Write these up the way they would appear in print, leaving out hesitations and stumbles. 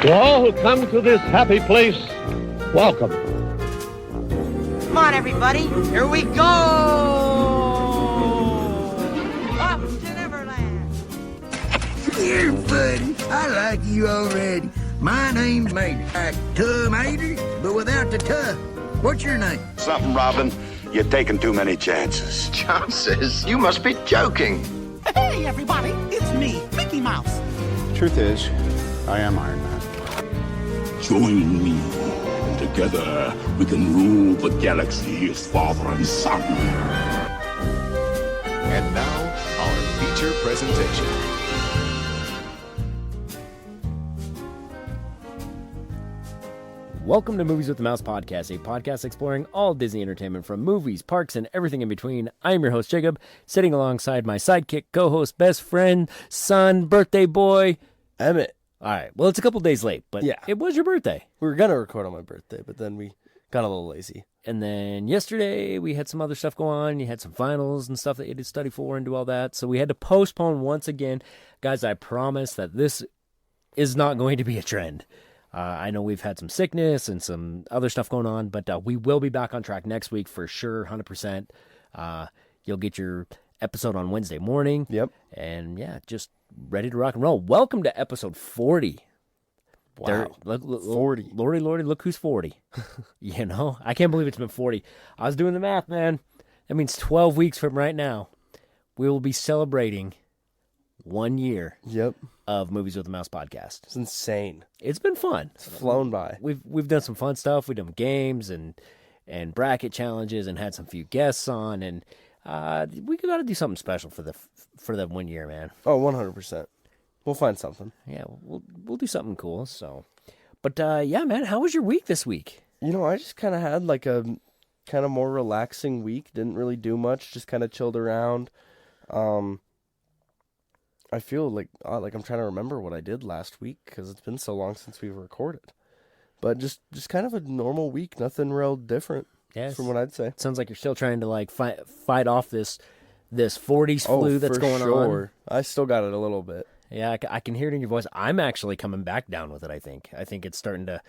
To all who come to this happy place, welcome. Come on, everybody. Here we go. Off to Neverland. You're funny. I like you already. My name's Mater. Like Mater, but without the tuh. What's your name? Something, Robin. You're taking too many chances. Chances? You must be joking. Hey, everybody, it's me, Mickey Mouse. Truth is, I am Iron Man. Join me. Together, we can rule the galaxy as father and son. And now, our feature presentation. Welcome to Movies with the Mouse Podcast, a podcast exploring all Disney entertainment from movies, parks, and everything in between. I'm your host, Jacob, sitting alongside my sidekick, co-host, best friend, son, birthday boy, Emmett. All right, well, it's a couple days late, but yeah, it was your birthday. We were going to record on my birthday, but then we got a little lazy. And then yesterday, we had some other stuff go on. You had some finals and stuff that you had to study for and do all that, so we had to postpone once again. Guys, I promise that this is not going to be a trend. I know we've had some sickness and some other stuff going on, but we will be back on track next week for sure, 100%. You'll get your episode on Wednesday morning. Yep. And yeah, just ready to rock and roll. Welcome to episode 40. Wow. 40. Lordy, look who's 40. You know, I can't believe it's been 40. I was doing the math, man. That means 12 weeks from right now, we will be celebrating 1 year. Yep. Of Movies with the Mouse podcast. It's insane. It's been fun. It's flown by. We've done some fun stuff. We've done games and bracket challenges and had some few guests on, and we got to do something special for the 1 year, man. Oh, 100%. We'll find something. Yeah, we'll do something cool. So, but yeah, man, how was your week this week? You know, I just kind of had like a kind of more relaxing week. Didn't really do much. Just kind of chilled around. I feel like I'm trying to remember what I did last week because it's been so long since we've recorded. But just kind of a normal week, nothing real different. Yes. From what I'd say. Sounds like you're still trying to like fight off this 40s flu that's going on. I still got it a little bit. Yeah, I can hear it in your voice. I'm actually coming back down with it. I think it's starting to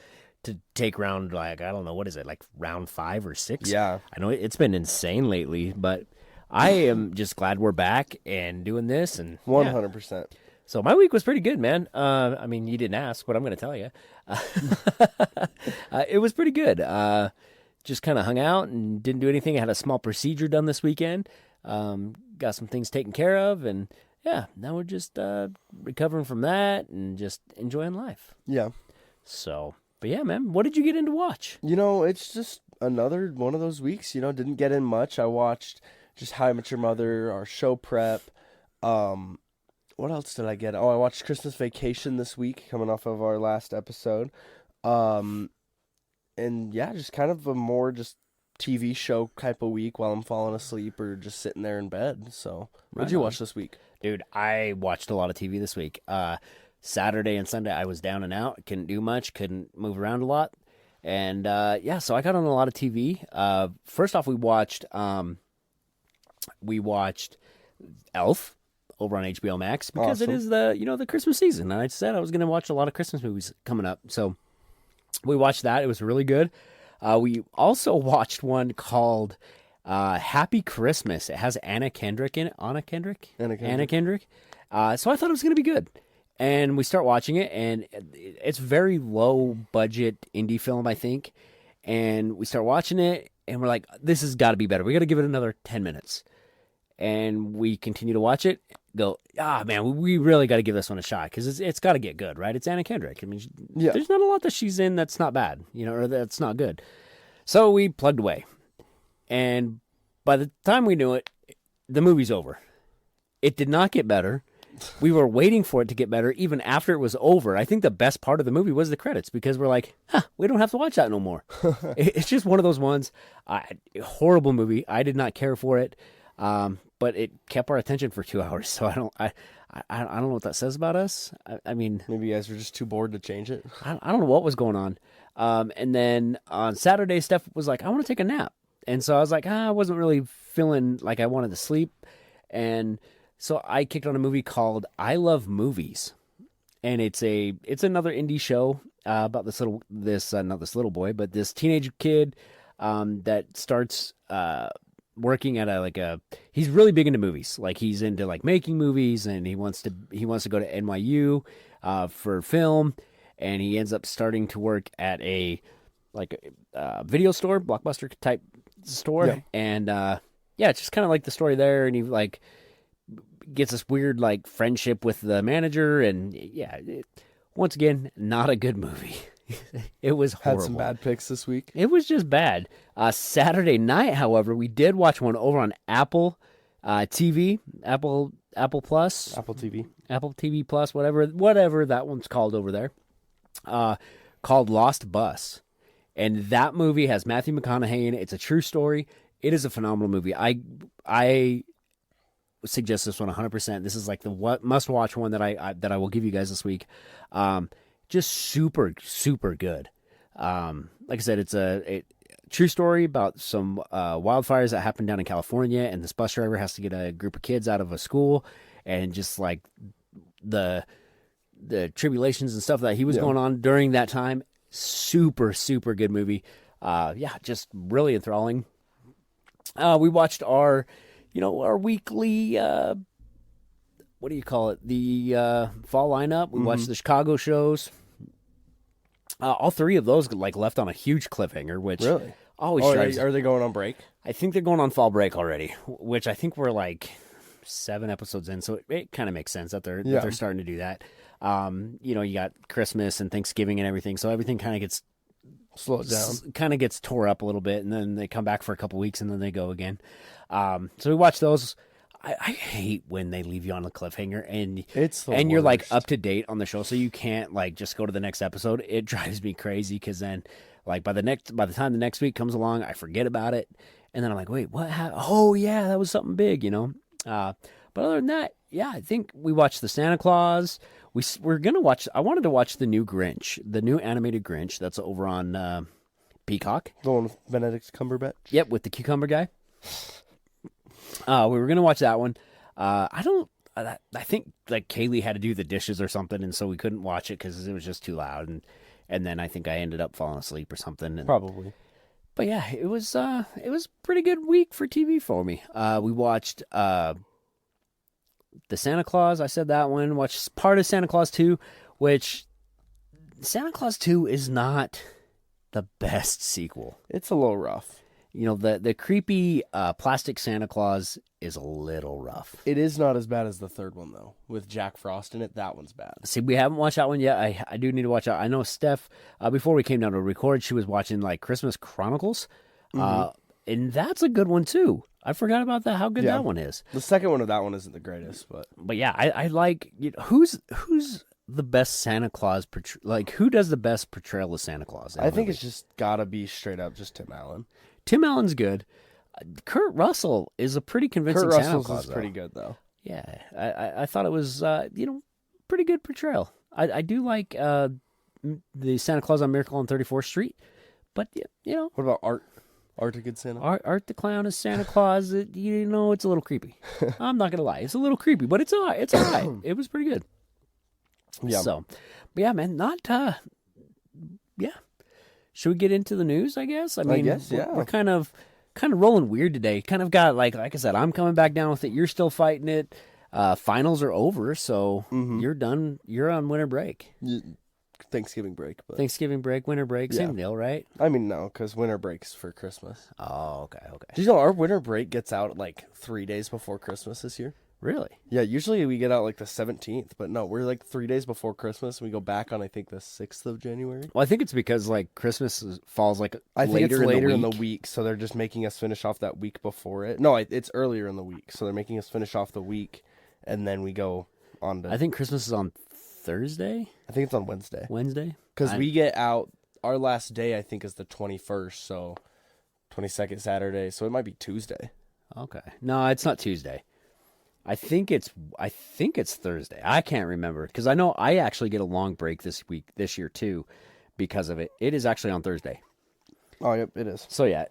take round, like, I don't know, what is it, like round 5 or 6? Yeah, I know it's been insane lately, but I am just glad we're back and doing this. And 100%. Yeah. So my week was pretty good, man. I mean, you didn't ask, but I'm going to tell you. It was pretty good. Just kind of hung out and didn't do anything. I had a small procedure done this weekend. Got some things taken care of, and yeah, now we're just recovering from that and just enjoying life. Yeah. So, but yeah, man, what did you get in to watch? You know, it's just another one of those weeks, you know, didn't get in much. I watched just How I Met Your Mother, our show prep. What else did I get? Oh, I watched Christmas Vacation this week, coming off of our last episode. And yeah, just kind of a more just TV show type of week while I'm falling asleep or just sitting there in bed. So, what did you watch this week? Dude, I watched a lot of TV this week. Saturday and Sunday, I was down and out. Couldn't do much. Couldn't move around a lot. And yeah, so I got on a lot of TV. First off, we watched Elf over on HBO Max because It is the Christmas season. And I said I was going to watch a lot of Christmas movies coming up. So we watched that. It was really good. We also watched one called Happy Christmas. It has Anna Kendrick in it. Anna Kendrick. So I thought it was going to be good. And we start watching it, and it's very low-budget indie film, I think. And we start watching it, and we're like, this has got to be better. We got to give it another 10 minutes. And we continue to watch it, go, man, we really got to give this one a shot, because it's got to get good, right? It's Anna Kendrick. I mean, There's not a lot that she's in that's not bad, or that's not good. So we plugged away. And by the time we knew it, the movie's over. It did not get better. We were waiting for it to get better even after it was over. I think the best part of the movie was the credits, because we're like, we don't have to watch that no more. It's just one of those ones. Horrible movie. I did not care for it, but it kept our attention for 2 hours. So I don't know what that says about us. I mean, maybe you guys were just too bored to change it. I don't know what was going on. And then on Saturday, Steph was like, I want to take a nap. And so I was like, I wasn't really feeling like I wanted to sleep. And so I kicked on a movie called I Love Movies. and it's another indie show about this not this little boy, but this teenage kid that starts working at he's really big into movies. Like he's into like making movies, and he wants to go to NYU for film, and he ends up starting to work at a video store, Blockbuster type store. Yeah. And it's just kind of like the story there, and he like gets this weird like friendship with the manager, and once again, not a good movie. It was horrible. Had some bad picks this week. It was just bad. Saturday night, however, we did watch one over on Apple TV, Apple Plus, Apple TV Plus, whatever that one's called over there, called Lost Bus. And that movie has Matthew McConaughey in it. It's a true story. It is a phenomenal movie. I suggest this one 100%. This is like the must-watch one that I will give you guys this week. Just super, super good. Like I said, it's a true story about some wildfires that happened down in California, and this bus driver has to get a group of kids out of a school, and just like the tribulations and stuff that he was going on during that time. Super, super good movie. Just really enthralling. We watched our weekly, what do you call it? The fall lineup. We watched the Chicago shows. All three of those like left on a huge cliffhanger, which really always are they going on break? I think they're going on fall break already, which I think we're like 7 episodes in, so it kind of makes sense that they're starting to do that. You got Christmas and Thanksgiving and everything, so everything kind of gets slowed down, kind of gets tore up a little bit, and then they come back for a couple weeks and then they go again. So we watch those. I hate when they leave you on a cliffhanger and you're like up to date on the show, so you can't like just go to the next episode. It drives me crazy because then like by the time the next week comes along, I forget about it, and then I'm like, wait, what happened? Oh yeah, that was something big, But other than that, I think we watched the Santa Claus. We're gonna watch. I wanted to watch the new Grinch, the new animated Grinch that's over on Peacock. The one with Benedict Cumberbatch. Yep, with the cucumber guy. We were gonna watch that one. I think like Kaylee had to do the dishes or something, and so we couldn't watch it because it was just too loud. And then I think I ended up falling asleep or something. Probably. But yeah, it was a pretty good week for TV for me. We watched the Santa Claus. I said that one. Watched part of Santa Claus 2, which Santa Claus 2 is not the best sequel. It's a little rough. The creepy plastic Santa Claus is a little rough. It is not as bad as the third one, though. With Jack Frost in it, that one's bad. See, we haven't watched that one yet. I do need to watch that. I know Steph, before we came down to record, she was watching like Christmas Chronicles. And that's a good one, too. I forgot about that, how good that one is. The second one of that one isn't the greatest, but yeah, I like, who's the best Santa Claus, who does the best portrayal of Santa Claus? I think it's just gotta be straight up just Tim Allen. Tim Allen's good. Kurt Russell is a pretty convincing Santa Claus. Kurt Russell's is pretty good, though. Yeah, I thought it was, pretty good portrayal. I do like the Santa Claus on Miracle on 34th Street, but, What about Art? Art a good Santa? Art the Clown is Santa Claus. It's a little creepy. I'm not going to lie. It's a little creepy, but it's all right. It's all right. It was pretty good. Yeah. So, but yeah, man, yeah. Should we get into the news, I guess? I guess, yeah. We're kind of rolling weird today. Kind of got, like I said, I'm coming back down with it. You're still fighting it. Finals are over, so you're done. You're on winter break. Thanksgiving break. But... Thanksgiving break, winter break, same deal, right? I mean, no, because winter break's for Christmas. Oh, okay. Did you know our winter break gets out like 3 days before Christmas this year? Really? Yeah, usually we get out like the 17th, but no, we're like 3 days before Christmas, and we go back on, I think, the 6th of January. Well, I think it's because like Christmas falls like I think it's later in the week, so they're just making us finish off that week before it. No, it's earlier in the week, so they're making us finish off the week, and then we go on to... I think Christmas is on Thursday? I think it's on Wednesday. Wednesday? Because we get out, our last day, I think, is the 21st, so 22nd Saturday, so it might be Tuesday. Okay. No, it's not Tuesday. I think it's Thursday. I can't remember because I know I actually get a long break this year too, because of it. It is actually on Thursday. Oh, yep, it is. So yeah,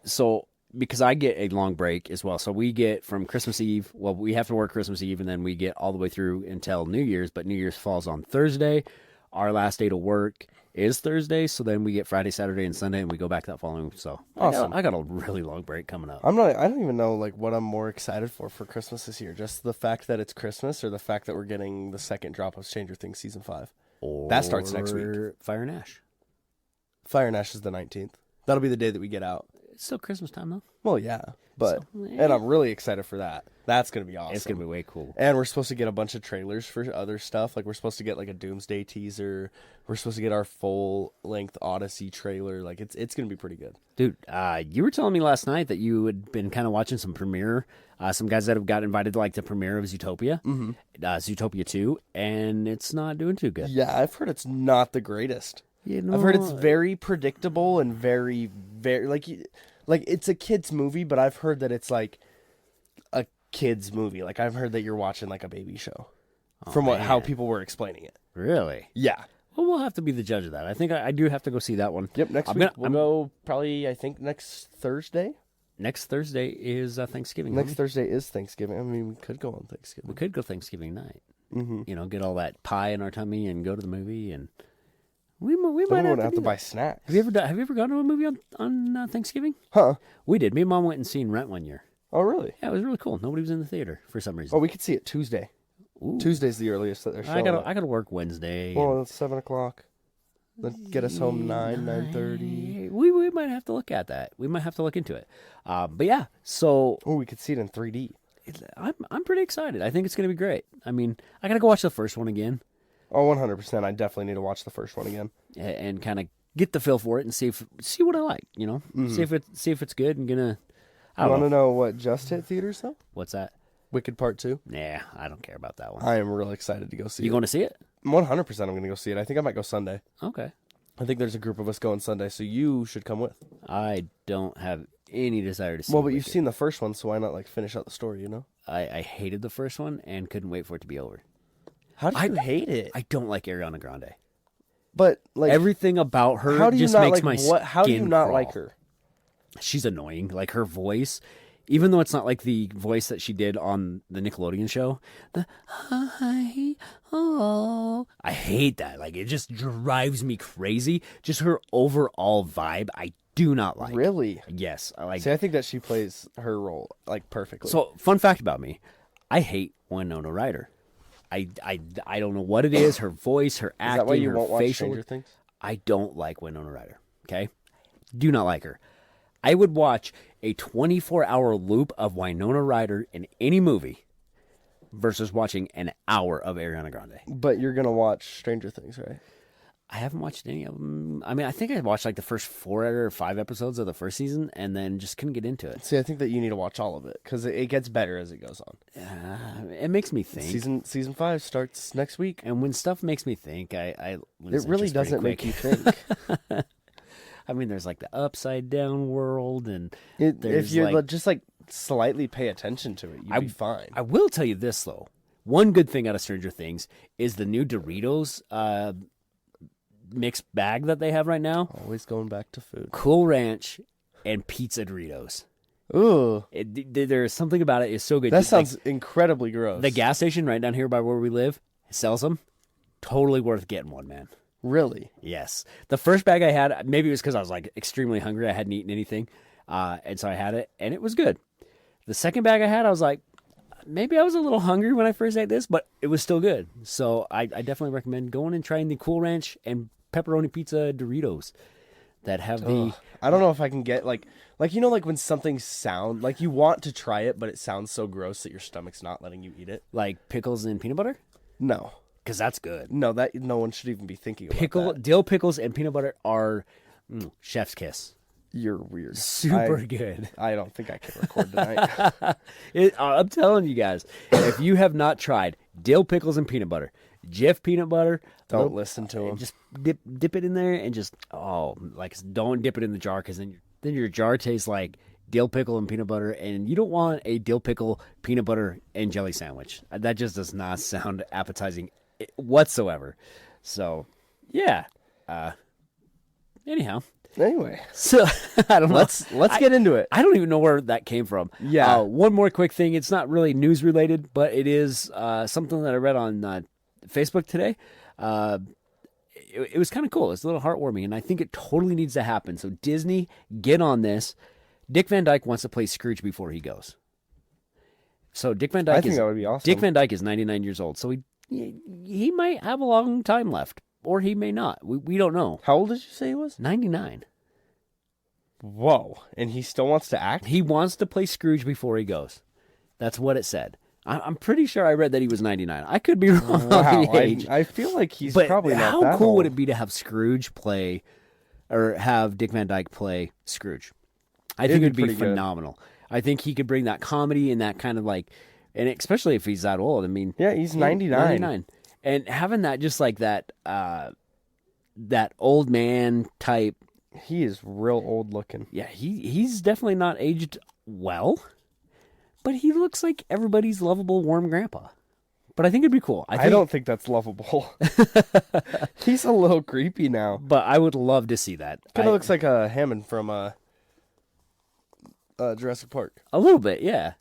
because I get a long break as well. So we get from Christmas Eve. Well, we have to work Christmas Eve, and then we get all the way through until New Year's. But New Year's falls on Thursday. Our last day to work is Thursday. So then we get Friday, Saturday, and Sunday, and we go back that following. So awesome. I got a really long break coming up. I don't even know like what I'm more excited for Christmas this year. Just the fact that it's Christmas, or the fact that we're getting the second drop of Stranger Things season 5. That starts next week. Fire and Ash. Fire and Ash is the 19th. That'll be the day that we get out. It's still Christmas time though. Well, yeah, but and I'm really excited for that. That's gonna be awesome. It's gonna be way cool. And we're supposed to get a bunch of trailers for other stuff. Like we're supposed to get like a Doomsday teaser. We're supposed to get our full length Odyssey trailer. Like it's gonna be pretty good. Dude, you were telling me last night that you had been kind of watching some premiere. Some guys that have got invited to like the premiere of Zootopia, Zootopia 2, and it's not doing too good. Yeah, I've heard it's not the greatest. You know, I've heard it's very predictable and very like it's a kid's movie, but I've heard that it's like a kid's movie. Like I've heard that you're watching like a baby show, how people were explaining it. Really? Yeah. Well, we'll have to be the judge of that. I think I do have to go see that one. Yep. Next week we'll go probably. I think next Thursday. Next Thursday is Thanksgiving. Next Thursday is Thanksgiving. I mean, we could go on Thanksgiving. We could go Thanksgiving night. Mm-hmm. You know, get all that pie in our tummy and go to the movie, and we might have to buy snacks. Have you ever gone to a movie on Thanksgiving? Huh? We did. Me and Mom went and seen Rent one year. Oh, really? Yeah, it was really cool. Nobody was in the theater for some reason. Oh, we could see it Tuesday. Ooh. Tuesday's the earliest that they're showing. I gotta work Wednesday. Well, it's 7:00. Then get us home 9:30. We might have to look at that. We might have to look into it. But yeah, so we could see it in 3D. I'm pretty excited. I think it's gonna be great. I mean, I gotta go watch the first one again. Oh, 100%. I definitely need to watch the first one again and kind of get the feel for it and see what I like. You know, see if it's good and gonna. You want to know what just hit theaters though? What's that? Wicked Part 2. Nah, I don't care about that one. I am real excited to go see it. You going to see it? 100%. I'm going to go see it. I think I might go Sunday. Okay. I think there's a group of us going Sunday, so you should come with. I don't have any desire to see. Well, but you've seen the first one, so why not like finish out the story? You know. I hated the first one and couldn't wait for it to be over. How did you hate it? I don't like Ariana Grande. But like everything about her how do you just not makes like, my skin How do you not crawl. like her? She's annoying. Like her voice, even though it's not like the voice that she did on the Nickelodeon show. I hate that. Like it just drives me crazy. Just her overall vibe, I do not like. Really? Yes, I like. See, I think that she plays her role like perfectly. So, fun fact about me, I hate Winona Ryder. I don't know what it is. Her voice, her acting, is that why you her won't watch facial. Stranger Things? I don't like Winona Ryder. Okay, do not like her. I would watch a 24-hour loop of Winona Ryder in any movie versus watching an hour of Ariana Grande. But you're gonna watch Stranger Things, right? I haven't watched any of them. I mean, I think I watched like the first 4 or 5 episodes of the first season and then just couldn't get into it. See, I think that you need to watch all of it because it gets better as it goes on. It makes me think. Season 5 starts next week, and when stuff makes me think, I lose it really doesn't make you think. I mean, there's like the upside down world, and if you just like slightly pay attention to it, you'd be fine. I will tell you this though: one good thing out of Stranger Things is the new Doritos mixed bag that they have right now. Always going back to food. Cool Ranch and pizza Doritos. Ooh, there's something about it. It's so good. That sounds incredibly gross. The gas station right down here by where we live sells them. Totally worth getting one, man. Really? Yes. The first bag I had, maybe it was because I was like extremely hungry. I hadn't eaten anything. And so I had it and it was good. The second bag I had, I was like, maybe I was a little hungry when I first ate this, but it was still good. So I definitely recommend going and trying the Cool Ranch and pepperoni pizza Doritos that have the... I don't know if I can get like you know, like when something sound like you want to try it, but it sounds so gross that your stomach's not letting you eat it. Like pickles and peanut butter? No. Because that's good. No, that no one should even be thinking about that. Dill pickles and peanut butter are chef's kiss. You're weird. Super good. I don't think I can record tonight. I'm telling you guys, if you have not tried dill pickles and peanut butter, Jif peanut butter, don't listen to them. Just dip it in there and just don't dip it in the jar because then your jar tastes like dill pickle and peanut butter, and you don't want a dill pickle peanut butter and jelly sandwich. That just does not sound appetizing whatsoever. So, yeah. Anyhow, Anyway, So I don't know. Let's get into it. I don't even know where that came from. Yeah. One more quick thing. It's not really news related, but it is something that I read on Facebook today. It was kind of cool. It's a little heartwarming, and I think it totally needs to happen. So Disney, get on this. Dick Van Dyke wants to play Scrooge before he goes. So Dick Van Dyke I think that would be awesome. Dick Van Dyke is 99 years old, so he might have a long time left, or he may not. We don't know. How old did you say he was? 99. Whoa. And he still wants to act? He wants to play Scrooge before he goes. That's what it said. I'm pretty sure I read that he was 99. I could be wrong on the age. I feel like he's but probably not how that cool old. would it be to have Scrooge play, or have Dick Van Dyke play Scrooge? I think it'd be phenomenal. I think he could bring that comedy and that kind of like, and especially if he's that old. I mean, yeah, he's 99. And having that just like that, that old man type. He is real old looking. Yeah, he's definitely not aged well. But he looks like everybody's lovable, warm grandpa. But I think it'd be cool. I don't think that's lovable. He's a little creepy now. But I would love to see that. Kind of looks like a Hammond from Jurassic Park. A little bit, yeah.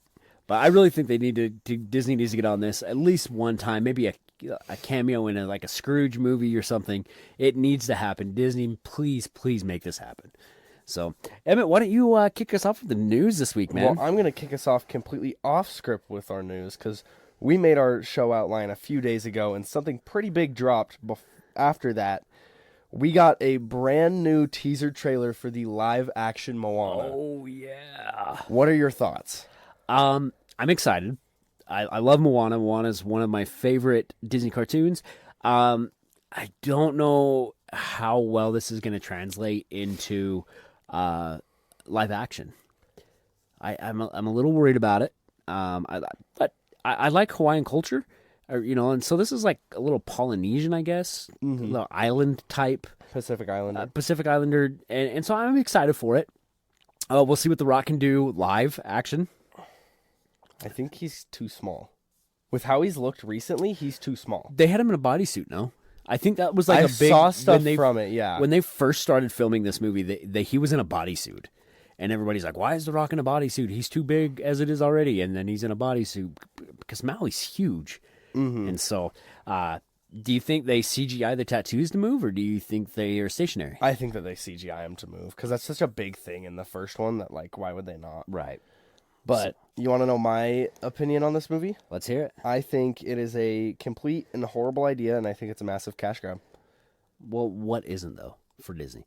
But I really think they need to Disney needs to get on this at least one time. Maybe a cameo in a Scrooge movie or something. It needs to happen. Disney, please make this happen. So, Emmett, why don't you kick us off with the news this week, man? Well, I'm going to kick us off completely off script with our news because we made our show outline a few days ago and something pretty big dropped after that. We got a brand new teaser trailer for the live action Moana. Oh, yeah. What are your thoughts? I'm excited. I love Moana. Moana is one of my favorite Disney cartoons. I don't know how well this is going to translate into live action. I'm a little worried about it. But I like Hawaiian culture, and so this is like a little Polynesian, I guess, a little island type, Pacific Islander, Pacific Islander, and so I'm excited for it. We'll see what The Rock can do live action. I think he's too small. With how he's looked recently, he's too small. They had him in a bodysuit, no? I think that was like a big... I saw stuff from it, yeah. When they first started filming this movie, he was in a bodysuit. And everybody's like, why is The Rock in a bodysuit? He's too big as it is already. And then he's in a bodysuit because Maui's huge. Mm-hmm. And so, do you think they CGI the tattoos to move, or do you think they are stationary? I think that they CGI him to move because that's such a big thing in the first one that, why would they not? Right. But you want to know my opinion on this movie? Let's hear it. I think it is a complete and horrible idea, and I think it's a massive cash grab. Well, what isn't, though, for Disney?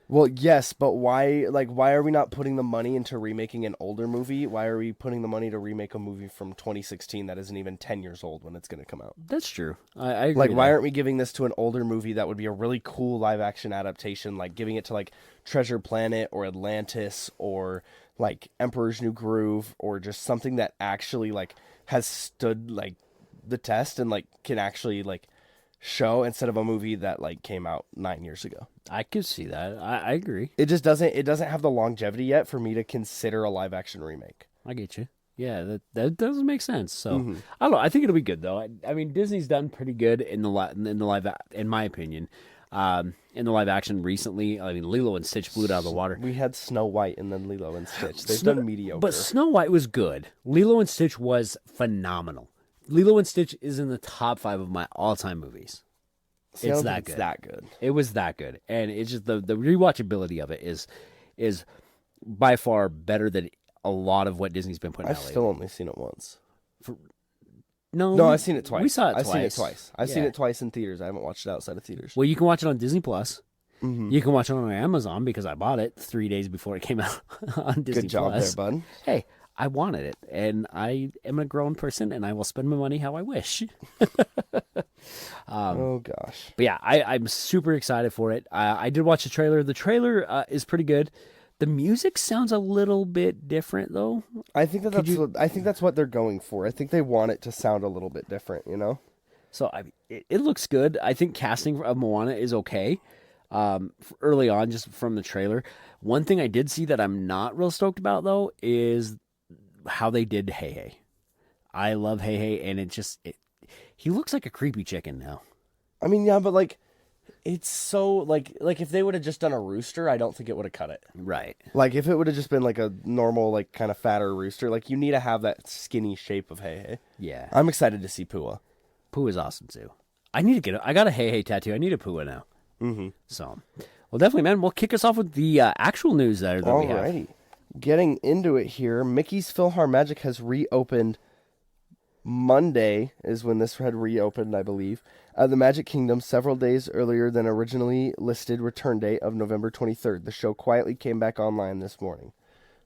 Well, yes, but why are we not putting the money into remaking an older movie? Why are we putting the money to remake a movie from 2016 that isn't even 10 years old when it's going to come out? That's true. I agree. Why aren't we giving this to an older movie that would be a really cool live-action adaptation, giving it to, Treasure Planet or Atlantis or... Emperor's New Groove, or just something that actually has stood the test and can actually show, instead of a movie that came out 9 years ago. I could see that. I agree. It just doesn't have the longevity yet for me to consider a live action remake. I get you. Yeah, that does make sense. So I don't know. I think it'll be good though. I mean, Disney's done pretty good in the live, in my opinion. In the live action recently, I mean, Lilo and Stitch blew it out of the water. We had Snow White and then Lilo and Stitch. They've done mediocre. But Snow White was good. Lilo and Stitch was phenomenal. Lilo and Stitch is in the top 5 of my all-time movies. It's that good. It was that good. And it's just the rewatchability of it is by far better than a lot of what Disney's been putting out lately. I've still only seen it once. No, I've seen it twice. We saw it twice. I've seen it twice. I've seen it twice in theaters. I haven't watched it outside of theaters. Well, you can watch it on Disney Plus. Mm-hmm. You can watch it on Amazon because I bought it 3 days before it came out on Disney Plus. Good job there, bud. Hey, I wanted it, and I am a grown person, and I will spend my money how I wish. Oh, gosh. But yeah, I'm super excited for it. I did watch the trailer. The trailer is pretty good. The music sounds a little bit different, though. I think that's what they're going for. I think they want it to sound a little bit different, you know? So it looks good. I think casting of Moana is okay. Early on, just from the trailer. One thing I did see that I'm not real stoked about, though, is how they did Hey. I love Hey, and he looks like a creepy chicken now. I mean, yeah, but It's so like if they would have just done a rooster, I don't think it would have cut it. Right. Like if it would have just been like a normal, like kind of fatter rooster, like you need to have that skinny shape of Hey Hey. Yeah. I'm excited to see Pua. Pua's awesome too. I need to get I got a Hey Hey tattoo. I need a Pua now. Mm-hmm. So, well, definitely, man. We'll kick us off with the actual news that we have. Alrighty. Getting into it here, Mickey's PhilharMagic has reopened. Monday is when this had reopened, I believe. The Magic Kingdom several days earlier than originally listed return date of November 23rd. The show quietly came back online this morning.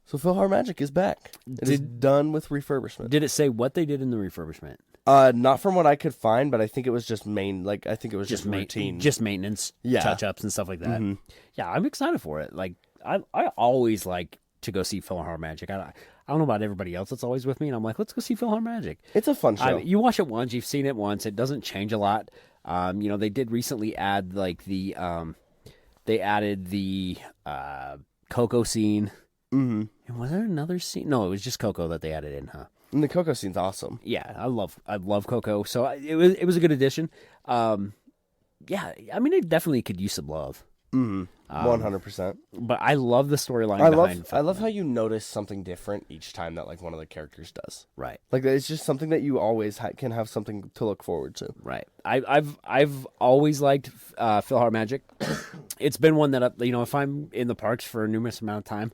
So PhilharMagic is back. It is done with refurbishment. Did it say what they did in the refurbishment? Not from what I could find, but I think it was just just routine. Just maintenance, touch-ups and stuff like that. Mm-hmm. Yeah, I'm excited for it. Like, I always like to go see PhilharMagic. I don't know about everybody else that's always with me, and I'm like, let's go see PhilharMagic. It's a fun show. You watch it once, you've seen it once. It doesn't change a lot. They did recently add like the they added the Coco scene. Mm-hmm. And was there another scene? No, it was just Coco that they added in, huh? And the Coco scene's awesome. Yeah, I love Coco. So it was a good addition. Yeah, I mean, it definitely could use some love. 100%. But I love the storyline. I love how you notice something different each time that like one of the characters does. Right. Like it's just something that you always can have something to look forward to. Right. I've always liked PhilharMagic. It's been one that if I'm in the parks for a numerous amount of time,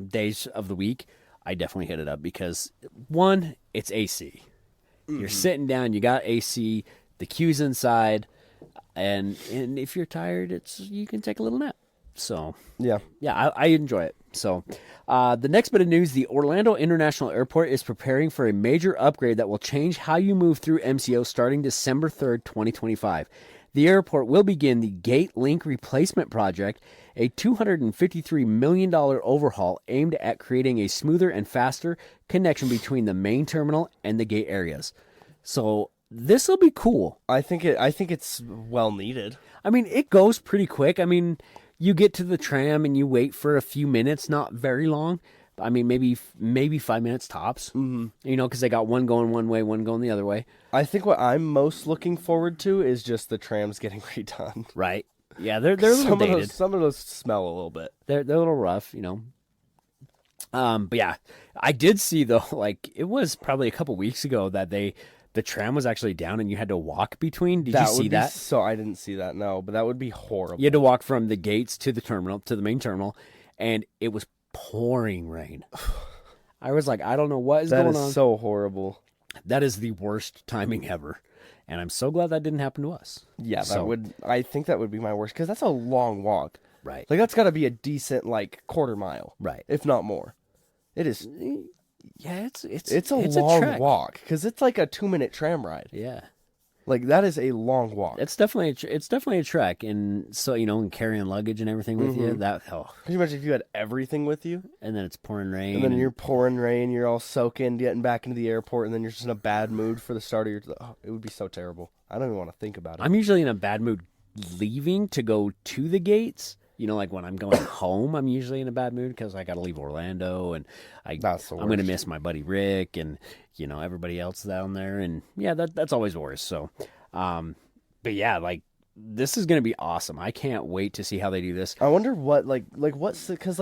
days of the week, I definitely hit it up because one, it's AC. Mm-hmm. You're sitting down, you got AC, the queue's inside. And if you're tired, you can take a little nap. So yeah, I enjoy it. So the next bit of news: the Orlando International Airport is preparing for a major upgrade that will change how you move through MCO starting December 3rd, 2025. The airport will begin the Gate Link Replacement Project, a $253 million overhaul aimed at creating a smoother and faster connection between the main terminal and the gate areas. So this will be cool. I think it's well needed. I mean, it goes pretty quick. I mean, you get to the tram and you wait for a few minutes, not very long. I mean, maybe 5 minutes tops. Mm-hmm. Because they got one going one way, one going the other way. I think what I'm most looking forward to is just the trams getting redone. Right. Yeah, they're a little dated. Some of those smell a little bit. They're a little rough, But yeah, I did see though. Like it was probably a couple weeks ago that the tram was actually down and you had to walk between. Did you see that? So I didn't see that, no, but that would be horrible. You had to walk from the gates to the terminal, to the main terminal, and it was pouring rain. I was like, I don't know what is going on. That is so horrible. That is the worst timing ever. And I'm so glad that didn't happen to us. Yeah, I think that would be my worst, because that's a long walk. Right. Like, that's got to be a decent, quarter mile. Right. If not more. It is. Yeah, it's a long walk, because it's like a 2-minute tram ride. Yeah. Like, that is a long walk. It's definitely a trek, and so and carrying luggage and everything with you. Can you imagine if you had everything with you, and then it's pouring rain, and then you're pouring rain, you're all soaking, getting back into the airport, and then you're just in a bad mood for the start of your. It would be so terrible. I don't even want to think about it. I'm usually in a bad mood leaving to go to the gates. Like when I'm going home, I'm usually in a bad mood because I got to leave Orlando, and I'm going to miss my buddy Rick and everybody else down there, and yeah, that's always worse. So, but yeah, this is going to be awesome. I can't wait to see how they do this. I wonder what what's because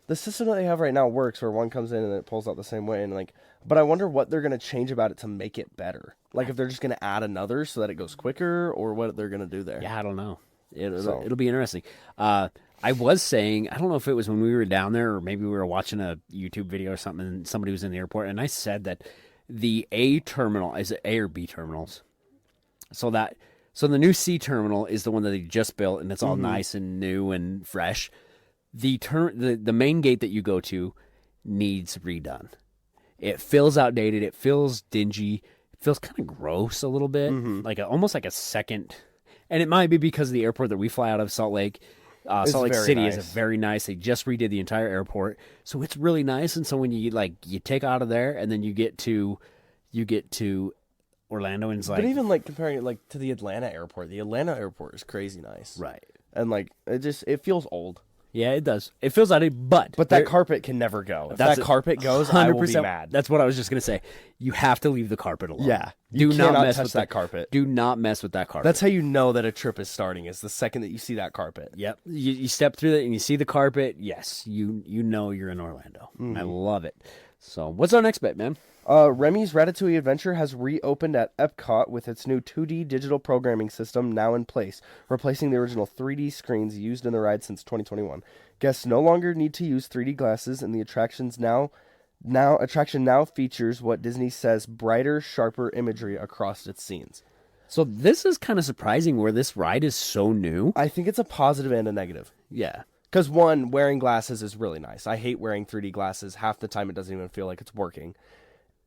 the system that they have right now works where one comes in and it pulls out the same way, and but I wonder what they're going to change about it to make it better. Like if they're just going to add another so that it goes quicker, or what they're going to do there. Yeah, I don't know. It'll be interesting. I was saying, I don't know if it was when we were down there or maybe we were watching a YouTube video or something and somebody was in the airport, and I said that the A terminal, is it A or B terminals? So the new C terminal is the one that they just built, and it's all nice and new and fresh. The main gate that you go to needs redone. It feels outdated. It feels dingy. It feels kind of gross a little bit, almost like a second. And it might be because the airport that we fly out of, Salt Lake City, is very nice. They just redid the entire airport, so it's really nice. And so when you take out of there, and then you get to Orlando, and it's but even comparing it to the Atlanta airport is crazy nice, right? And it feels old. Yeah, it does. It feels out of but that carpet can never go. If that carpet goes, I will be mad. That's what I was just gonna say. You have to leave the carpet alone. Yeah, do not mess touch with that carpet. Do not mess with that carpet. That's how you know that a trip is starting. Is the second that you see that carpet. Yep. You step through it and you see the carpet. Yes, you know you're in Orlando. I love it. So, what's our next bet, man? Remy's Ratatouille Adventure has reopened at Epcot with its new 2D digital programming system now in place, replacing the original 3D screens used in the ride since 2021. Guests no longer need to use 3D glasses, and the attraction now features what Disney says brighter, sharper imagery across its scenes. So this is kind of surprising where this ride is so new. I think it's a positive and a negative. Yeah. Because one, wearing glasses is really nice. I hate wearing 3D glasses. Half the time it doesn't even feel like it's working.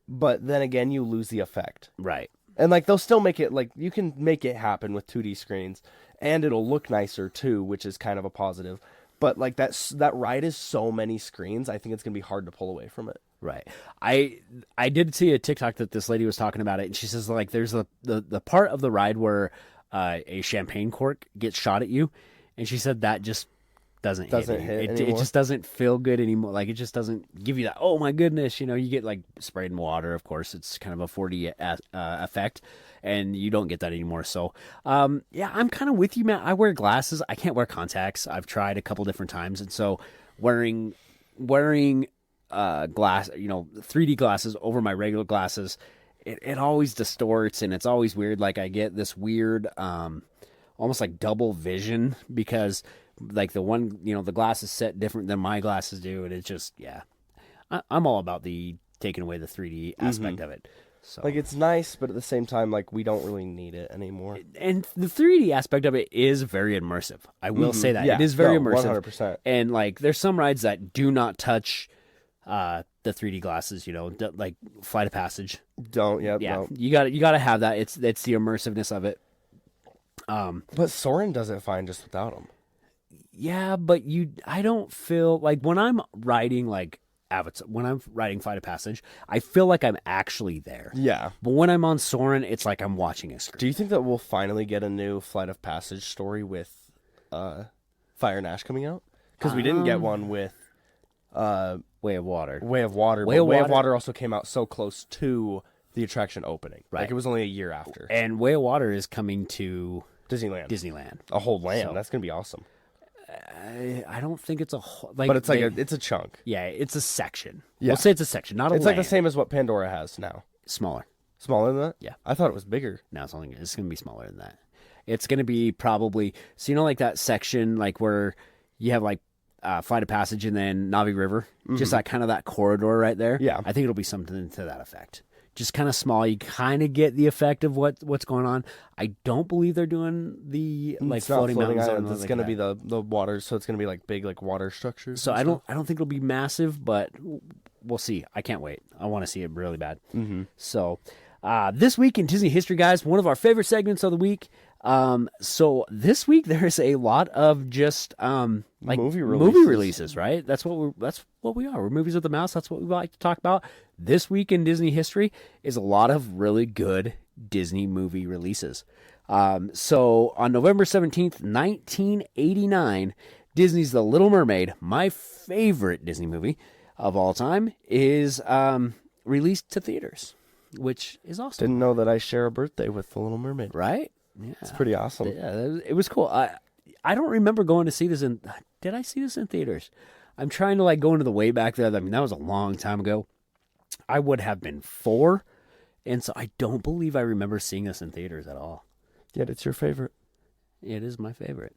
But then again, you lose the effect. Right. And like they'll still make it, like you can make it happen with 2D screens, and it'll look nicer too, which is kind of a positive. But like that ride is so many screens, I think it's gonna be hard to pull away from it. Right. I did see a TikTok that this lady was talking about it, and she says like there's the part of the ride where a champagne cork gets shot at you, and she said that just doesn't hit anymore. It just doesn't feel good anymore. Like it just doesn't give you that, oh my goodness, you get like sprayed in water. Of course, it's kind of a 4D effect, and you don't get that anymore. So, yeah, I'm kind of with you, man. I wear glasses. I can't wear contacts. I've tried a couple different times, and so wearing glass, 3D glasses over my regular glasses, it always distorts, and it's always weird. Like I get this weird, almost like double vision because like the one, the glasses set different than my glasses do. And it's just, yeah, I'm all about the taking away the 3D aspect of it. So like, it's nice, but at the same time, like we don't really need it anymore. And the 3D aspect of it is very immersive. I will say that. Yeah, it is very immersive. 100%. And like, there's some rides that do not touch, the 3D glasses, like Flight of Passage. Don't, yeah. Yeah. No. You gotta have that. It's the immersiveness of it. But Soarin' does it fine just without them. Yeah, but I don't feel like when I'm riding like Avatar, when I'm riding Flight of Passage, I feel like I'm actually there. Yeah. But when I'm on Soarin', it's like I'm watching a screen. Do you think that we'll finally get a new Flight of Passage story with Fire and Ash coming out? Because we didn't get one with Way of Water. Way of Water also came out so close to the attraction opening. Right. Like it was only a year after. And Way of Water is coming to Disneyland. A whole land. So, that's going to be awesome. I don't think it's a whole... Like, but it's like it's a chunk. Yeah, it's a section. Yeah. We'll say it's a section, not a It's land. like the same as what Pandora has now. Smaller. Smaller than that? Yeah. I thought it was bigger. No, it's going to be smaller than that. It's going to be probably... So, like that section, like where you have like Flight of Passage and then Navi River, just that kind of that corridor right there. Yeah. I think it'll be something to that effect. Just kind of small. You kind of get the effect of what's going on. I don't believe they're doing the like floating mountains. It's going to be the water, so it's going to be like big like water structures. So I don't think it'll be massive, but we'll see. I can't wait. I want to see it really bad. So this week in Disney history, guys, one of our favorite segments of the week. So this week there's a lot of just like movie releases, right? That's what we are. We're Movies with the Mouse. That's what we like to talk about. This week in Disney history is a lot of really good Disney movie releases. So on November 17th, 1989, Disney's The Little Mermaid, my favorite Disney movie of all time, is released to theaters, which is awesome. Didn't know that I share a birthday with The Little Mermaid. Right? Yeah. It's pretty awesome. Yeah, it was cool. I don't remember going to see this in... Did I see this in theaters? I'm trying to like go into the way back there. I mean, that was a long time ago. I would have been 4, and so I don't believe I remember seeing this in theaters at all. Yet it's your favorite. It is my favorite.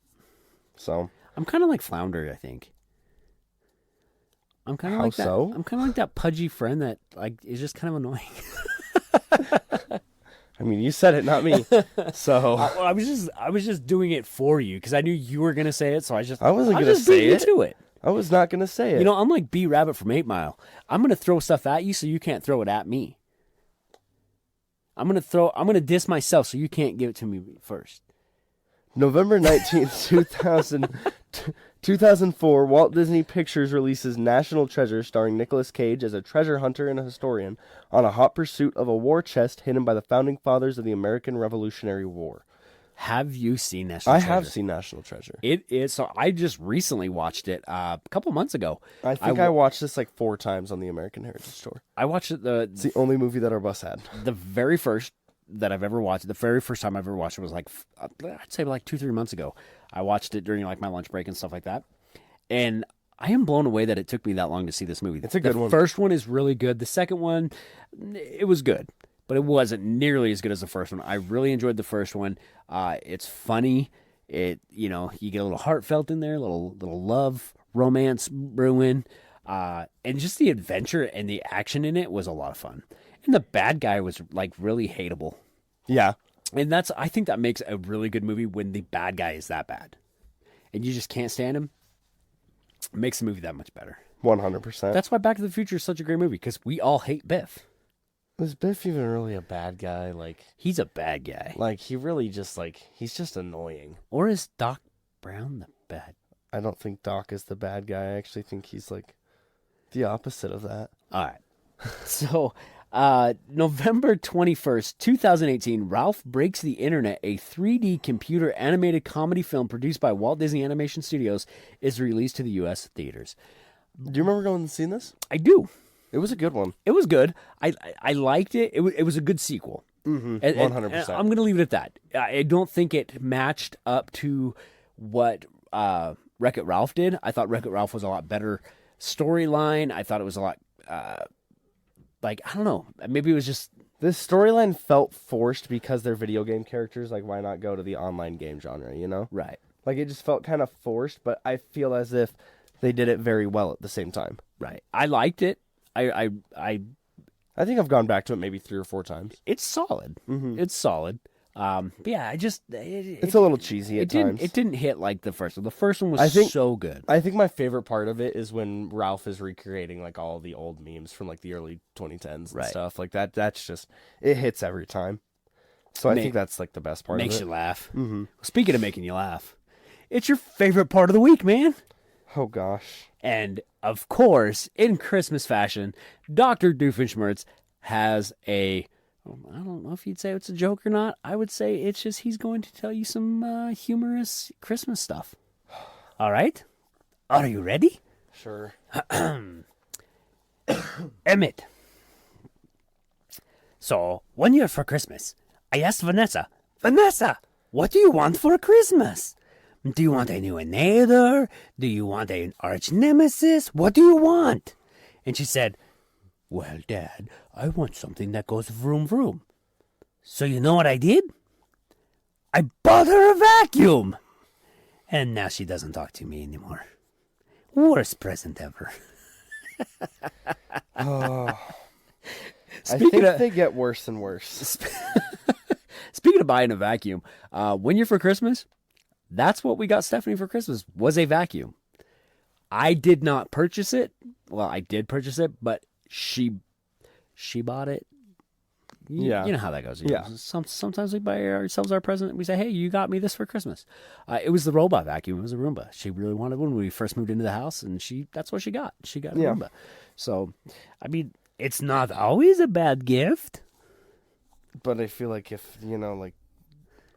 So I'm kind of like Flounder, I think. I'm kind of like that. So? I'm kind of like that pudgy friend that like is just kind of annoying. I mean, you said it, not me. So I was just doing it for you because I knew you were gonna say it. So I wasn't gonna say it. To it. I was not gonna say it. I'm like B Rabbit from 8 Mile. I'm gonna throw stuff at you so you can't throw it at me. I'm gonna diss myself so you can't give it to me first. November 19th, 2004, Walt Disney Pictures releases National Treasure, starring Nicolas Cage as a treasure hunter and a historian on a hot pursuit of a war chest hidden by the founding fathers of the American Revolutionary War. Have you seen National Treasure? I have seen National Treasure. It is. So I just recently watched it a couple months ago. I think I watched this like 4 times on the American Heritage Tour. I watched it. It's the only movie that our bus had. The very first that I've ever watched, the very first time I've ever watched it was like, I'd say like 2-3 months ago. I watched it during like my lunch break and stuff like that. And I am blown away that it took me that long to see this movie. It's a good one. The first one is really good. The second one, it was good, but it wasn't nearly as good as the first one. I really enjoyed the first one. It's funny. You get a little heartfelt in there, a little love, romance brewing. And just the adventure and the action in it was a lot of fun. And the bad guy was like really hateable. Yeah. And I think that makes a really good movie when the bad guy is that bad. And you just can't stand him. It makes the movie that much better. 100%. That's why Back to the Future is such a great movie, because we all hate Biff. Was Biff even really a bad guy? Like, he's a bad guy. Like, he really just, like, he's just annoying. Or is Doc Brown the bad? I don't think Doc is the bad guy. I actually think he's, like, the opposite of that. All right. So, November 21st, 2018, Ralph Breaks the Internet, a 3D computer animated comedy film produced by Walt Disney Animation Studios, is released to the U.S. theaters. Do you remember going and seeing this? I do. It was a good one. It was good. I liked it. It was a good sequel. 100%. I'm going to leave it at that. I don't think it matched up to what Wreck-It Ralph did. I thought Wreck-It Ralph was a lot better storyline. I thought it was a lot... I don't know. Maybe it was just... This storyline felt forced because they're video game characters. Like, why not go to the online game genre, you know? Right. Like, it just felt kind of forced, but I feel as if they did it very well at the same time. Right. I liked it. I think I've gone back to it maybe 3 or 4 times. It's solid. Mm-hmm. It's solid. But yeah, it's a little cheesy at times. It didn't hit like the first one. The first one was so good. I think my favorite part of it is when Ralph is recreating like all the old memes from like the early 2010s and stuff like that. That's just, it hits every time. So I think that's like the best part of it. Makes you laugh. Mm-hmm. Speaking of making you laugh, it's your favorite part of the week, man. Oh gosh. And of course, in Christmas fashion, Dr. Doofenshmirtz has I don't know if you'd say it's a joke or not. I would say it's just he's going to tell you some humorous Christmas stuff. All right? Are you ready? Sure. Emmett. So, one year for Christmas, I asked Vanessa, what do you want for Christmas? Do you want a new neighbor? Do you want an arch nemesis? What do you want? And she said, well, Dad, I want something that goes vroom vroom. So you know what I did? I bought her a vacuum. And now she doesn't talk to me anymore. Worst present ever. I think they get worse and worse. Speaking of buying a vacuum, one year for Christmas, that's what we got Stephanie for Christmas, was a vacuum. I did not purchase it. Well, I did purchase it, but she bought it. You know how that goes. Yeah. Sometimes we buy ourselves our present. We say, hey, you got me this for Christmas. It was the robot vacuum. It was a Roomba. She really wanted one when we first moved into the house, and that's what she got. She got a Roomba. So, I mean, it's not always a bad gift. But I feel like if,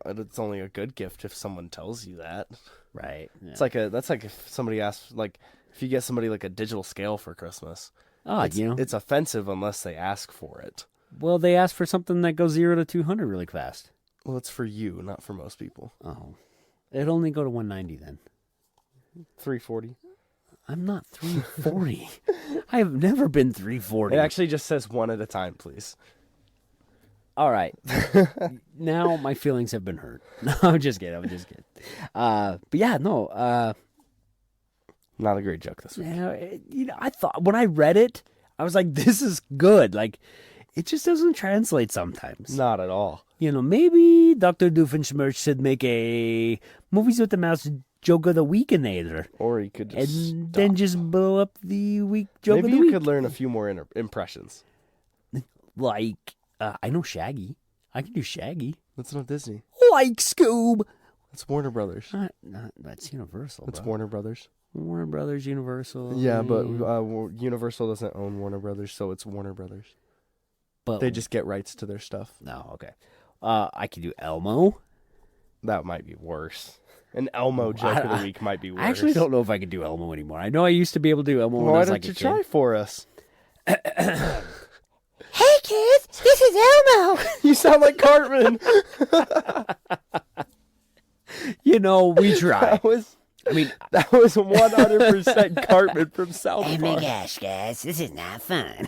it's only a good gift if someone tells you that. Right. Yeah. That's like if somebody asks, like, if you get somebody like a digital scale for Christmas. It's offensive unless they ask for it. Well, they ask for something that goes 0 to 200 really fast. Well, it's for you, not for most people. Oh. It'd only go to 190 then. 340. I'm not 340. I have never been 340. It actually just says one at a time, please. All right. Now my feelings have been hurt. No, I'm just kidding. But yeah, no. Not a great joke this week. I thought when I read it, I was like, this is good. Like, it just doesn't translate sometimes. Not at all. Maybe Dr. Doofenshmirtz should make a Movies with the Mouse joke of the week or he could just then just blow up the week joke of the week. Maybe you could learn a few more impressions. Like, I know Shaggy. I can do Shaggy. That's not Disney. Like Scoob. That's Warner Brothers. That's Universal. That's bro. Warner Brothers. Warner Brothers, Universal. Yeah, but Universal doesn't own Warner Brothers, so it's Warner Brothers. But they just get rights to their stuff. No, okay. I can do Elmo. That might be worse. An Elmo joke of the week might be worse. I actually don't know if I can do Elmo anymore. I know I used to be able to do Elmo when I Why was don't like a you kid. try for us? Hey kids, this is Elmo. You sound like Cartman. You know, we try. That was 100% Cartman from South Oh Park. my gosh, guys, this is not fun.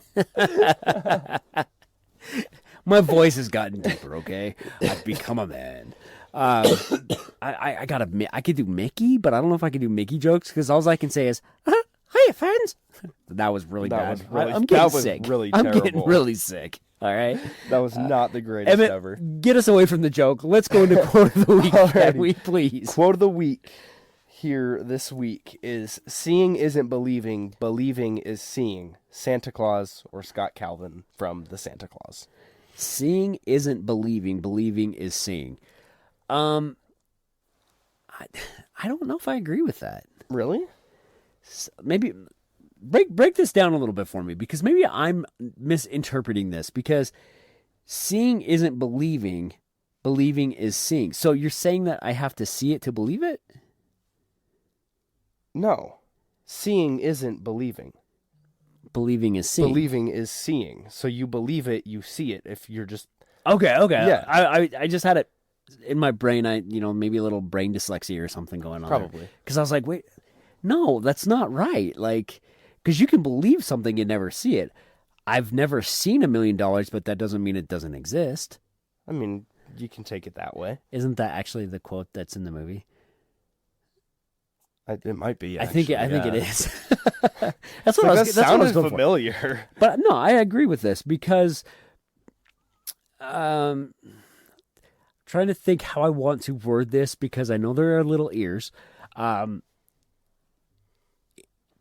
My voice has gotten deeper, okay? I've become a man. I could do Mickey, but I don't know if I can do Mickey jokes because all I can say is, hiya, friends. That was really bad. I'm getting sick. Really I'm terrible. getting really sick. All right? That was not the greatest Emmett, ever. get us away from the joke. Let's go into quote of the week, can we, please? Quote of the week here this week is, seeing isn't believing, believing is seeing. Santa Claus or Scott Calvin from The Santa Claus. Seeing isn't believing, believing is seeing. I don't know if I agree with that. Really? Maybe break this down a little bit for me, because maybe I'm misinterpreting this, because seeing isn't believing, believing is seeing. So you're saying that I have to see it to believe it? No. Seeing isn't believing. Believing is seeing. Believing is seeing. So you believe it, you see it. If you're just... Okay. Yeah. I just had it in my brain. Maybe a little brain dyslexia or something going on. Probably. Because I was like, wait, no, that's not right. Like, because you can believe something and never see it. I've never seen $1 million, but that doesn't mean it doesn't exist. I mean, you can take it that way. Isn't that actually the quote that's in the movie? It might be. I think it is. That's what I that was. That's what I was sounded going familiar. For. But no, I agree with this because, trying to think how I want to word this, because I know there are little ears.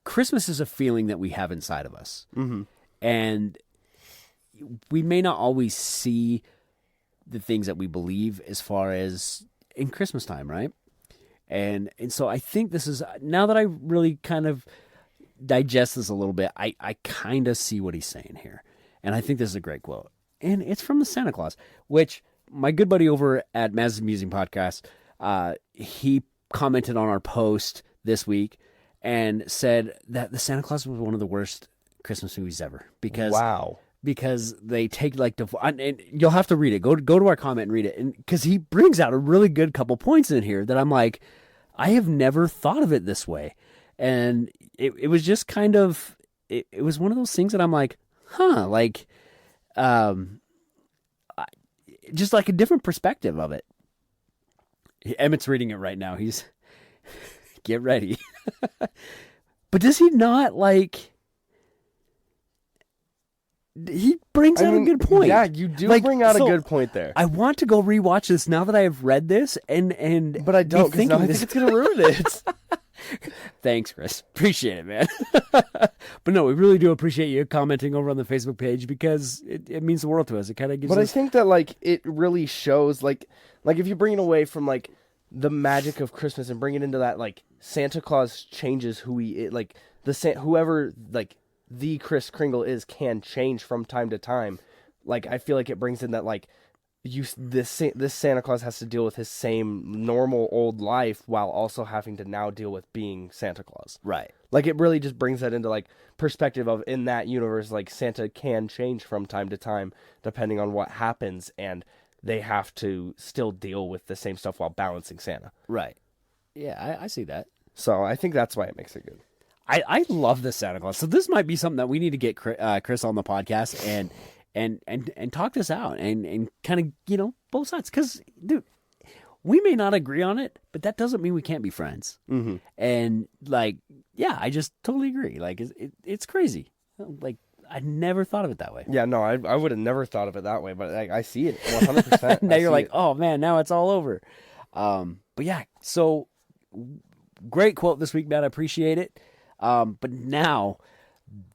Christmas is a feeling that we have inside of us, and we may not always see the things that we believe as far as in Christmas time, right? And so I think this is, now that I really kind of digest this a little bit, I kind of see what he's saying here. And I think this is a great quote. And it's from the Santa Claus, which my good buddy over at Maz's Musing Podcast, he commented on our post this week and said that the Santa Claus was one of the worst Christmas movies ever. Because wow. Because they take and you'll have to read it. Go to our comment and read it. And because he brings out a really good couple points in here that I'm like, I have never thought of it this way. And it was just kind of, it was one of those things that I'm like, just like a different perspective of it. Emmett's reading it right now. He's, get ready. But does he not he brings out a good point. Yeah, you do bring out a good point there. I want to go rewatch this now that I have read this, but I don't, because now I think it's going to ruin it. Thanks, Chris. Appreciate it, man. But no, we really do appreciate you commenting over on the Facebook page, because it means the world to us. It kind of gives us... But I think that it really shows if you bring it away from the magic of Christmas and bring it into that Santa Claus changes who he is, whoever the Kris Kringle is can change from time to time. I feel like it brings in that this Santa Claus has to deal with his same normal old life while also having to now deal with being Santa Claus. Right. It really just brings that into perspective of, in that universe, Santa can change from time to time depending on what happens, and they have to still deal with the same stuff while balancing Santa. Right. Yeah, I see that. So I think that's why it makes it good. I love the Santa Claus. So this might be something that we need to get Chris on the podcast and talk this out and kind of, both sides. Because, dude, we may not agree on it, but that doesn't mean we can't be friends. Mm-hmm. And, I just totally agree. It's crazy. I never thought of it that way. Yeah, no, I would have never thought of it that way, but I see it 100%. Now you're like, oh, man, now it's all over. But, yeah, so great quote this week, Matt. I appreciate it. But now,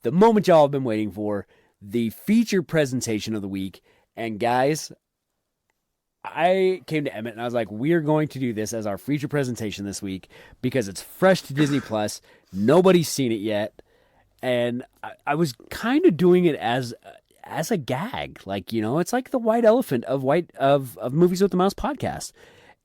the moment y'all have been waiting for, the feature presentation of the week. And guys, I came to Emmett and I was like, we are going to do this as our feature presentation this week because it's fresh to Disney Plus. Nobody's seen it yet. And I was kind of doing it as a gag. It's like the white elephant of Movies with the Mouse podcast.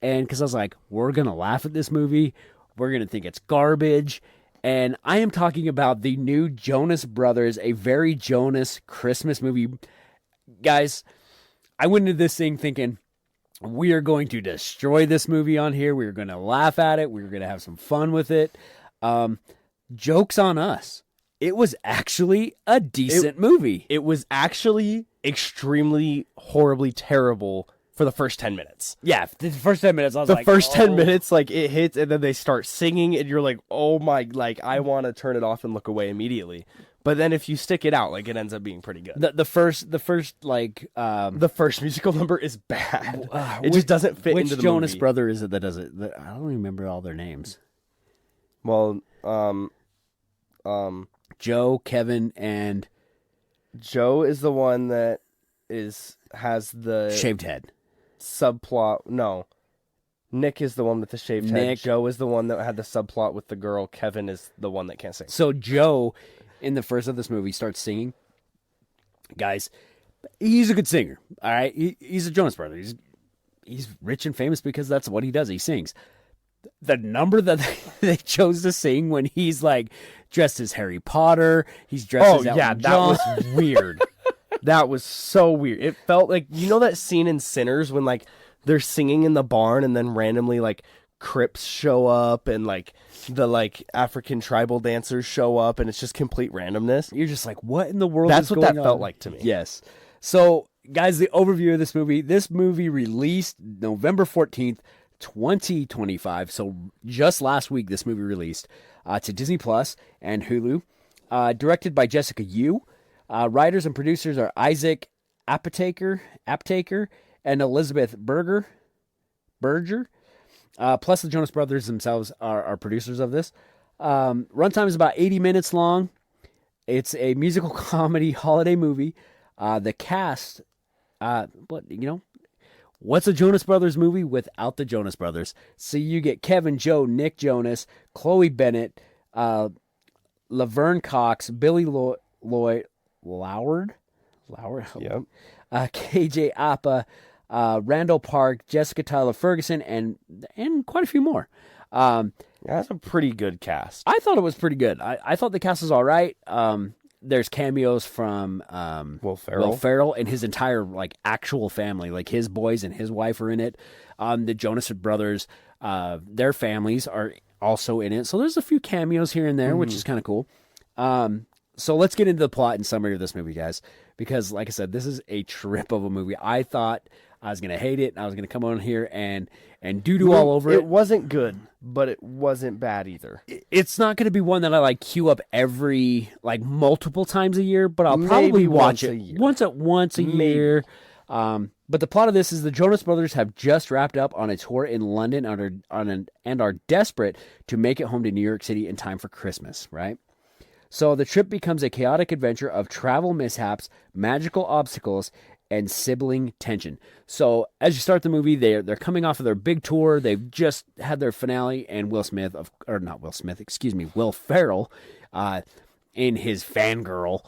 And because I was like, we're going to laugh at this movie. We're going to think it's garbage. And I am talking about the new Jonas Brothers, A Very Jonas Christmas movie. Guys, I went into this thing thinking, we are going to destroy this movie on here. We're going to laugh at it. We're going to have some fun with it. Joke's on us. It was actually a decent movie. It was actually extremely horribly terrible for the first 10 minutes. Yeah, the first 10 minutes, I was the like... The first 10 minutes, like, it hits, and then they start singing, and you're like, oh my... Like, I want to turn it off and look away immediately. But then if you stick it out, like, it ends up being pretty good. The first the first musical number is bad. It just doesn't fit into the Which Jonas movie. brother is it that does it? I don't even remember all their names. Well, Joe, Kevin, and... Joe is the one that has the... shaved head. Subplot. No. Nick is the one with the shaved head. Joe is the one that had the subplot with the girl. Kevin is the one that can't sing. So Joe, in the first of this movie, starts singing. Guys, he's a good singer. All right, he's a Jonas Brother. He's rich and famous because that's what he does. He sings. The number that they chose to sing when he's like dressed as Harry Potter, he's dressed as Elton John. That was weird. That was so weird. It felt like, you know that scene in Sinners when like they're singing in the barn and then randomly like Crips show up and like the like African tribal dancers show up and it's just complete randomness. You're just like, what in the world That's is what going that on? felt like to me. Yes. So guys, the overview of this movie. This movie released November 14th, 2025. So just last week, this movie released to Disney Plus and Hulu. Directed by Jessica Yu. Writers and producers are Isaac Aptaker and Elizabeth Berger. Plus the Jonas Brothers themselves are producers of this. Runtime is about 80 minutes long. It's a musical comedy holiday movie. The cast, what's a Jonas Brothers movie without the Jonas Brothers? So you get Kevin, Joe, Nick Jonas, Chloe Bennett, Laverne Cox, Billy Lloyd Loward, Yep. KJ Apa, Randall Park, Jessica Tyler Ferguson, and quite a few more. That's a pretty good cast. I thought it was pretty good. I thought the cast was all right. There's cameos from Will Ferrell and his entire like actual family, like his boys and his wife are in it. The Jonas Brothers, their families are also in it. So there's a few cameos here and there, which is kind of cool. So let's get into the plot and summary of this movie, guys, because like I said, this is a trip of a movie. I thought I was going to hate it, and I was going to come on here and doo-doo all over it. It wasn't good, but it wasn't bad either. It's not going to be one that I like queue up every, like multiple times a year, but I'll probably watch it once a year. But the plot of this is the Jonas Brothers have just wrapped up on a tour in London and are desperate to make it home to New York City in time for Christmas, right? So the trip becomes a chaotic adventure of travel mishaps, magical obstacles, and sibling tension. So as you start the movie, they're coming off of their big tour. They've just had their finale, and Will Ferrell, in his fangirl,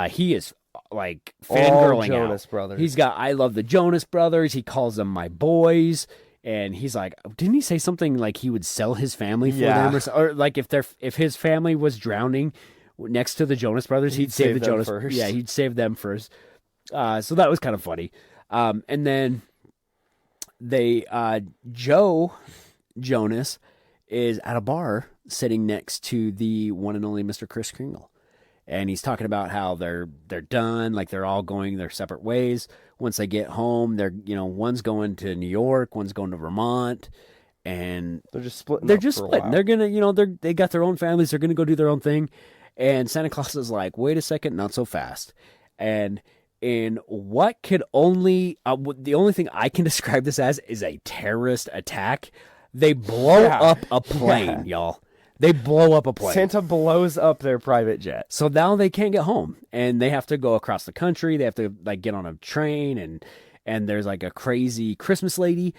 he is like fangirling Jonas out. Brothers. He's got I love the Jonas Brothers. He calls them my boys. And he's like, didn't he say something like he would sell his family for them, or like if his family was drowning next to the Jonas Brothers, he'd save the Jonas first. Yeah, he'd save them first. So that was kind of funny. And then Joe Jonas is at a bar sitting next to the one and only Mr. Kris Kringle. And he's talking about how they're done, like they're all going their separate ways. Once they get home, one's going to New York, one's going to Vermont, and they're just splitting. They're just splitting. They're gonna, they got their own families. They're gonna go do their own thing. And Santa Claus is like, wait a second, not so fast. And in what could only, the only thing I can describe this as is a terrorist attack. They blow up a plane, y'all. They blow up a plane. Santa blows up their private jet. So now they can't get home, and they have to go across the country. They have to like get on a train, and there's like a crazy Christmas lady,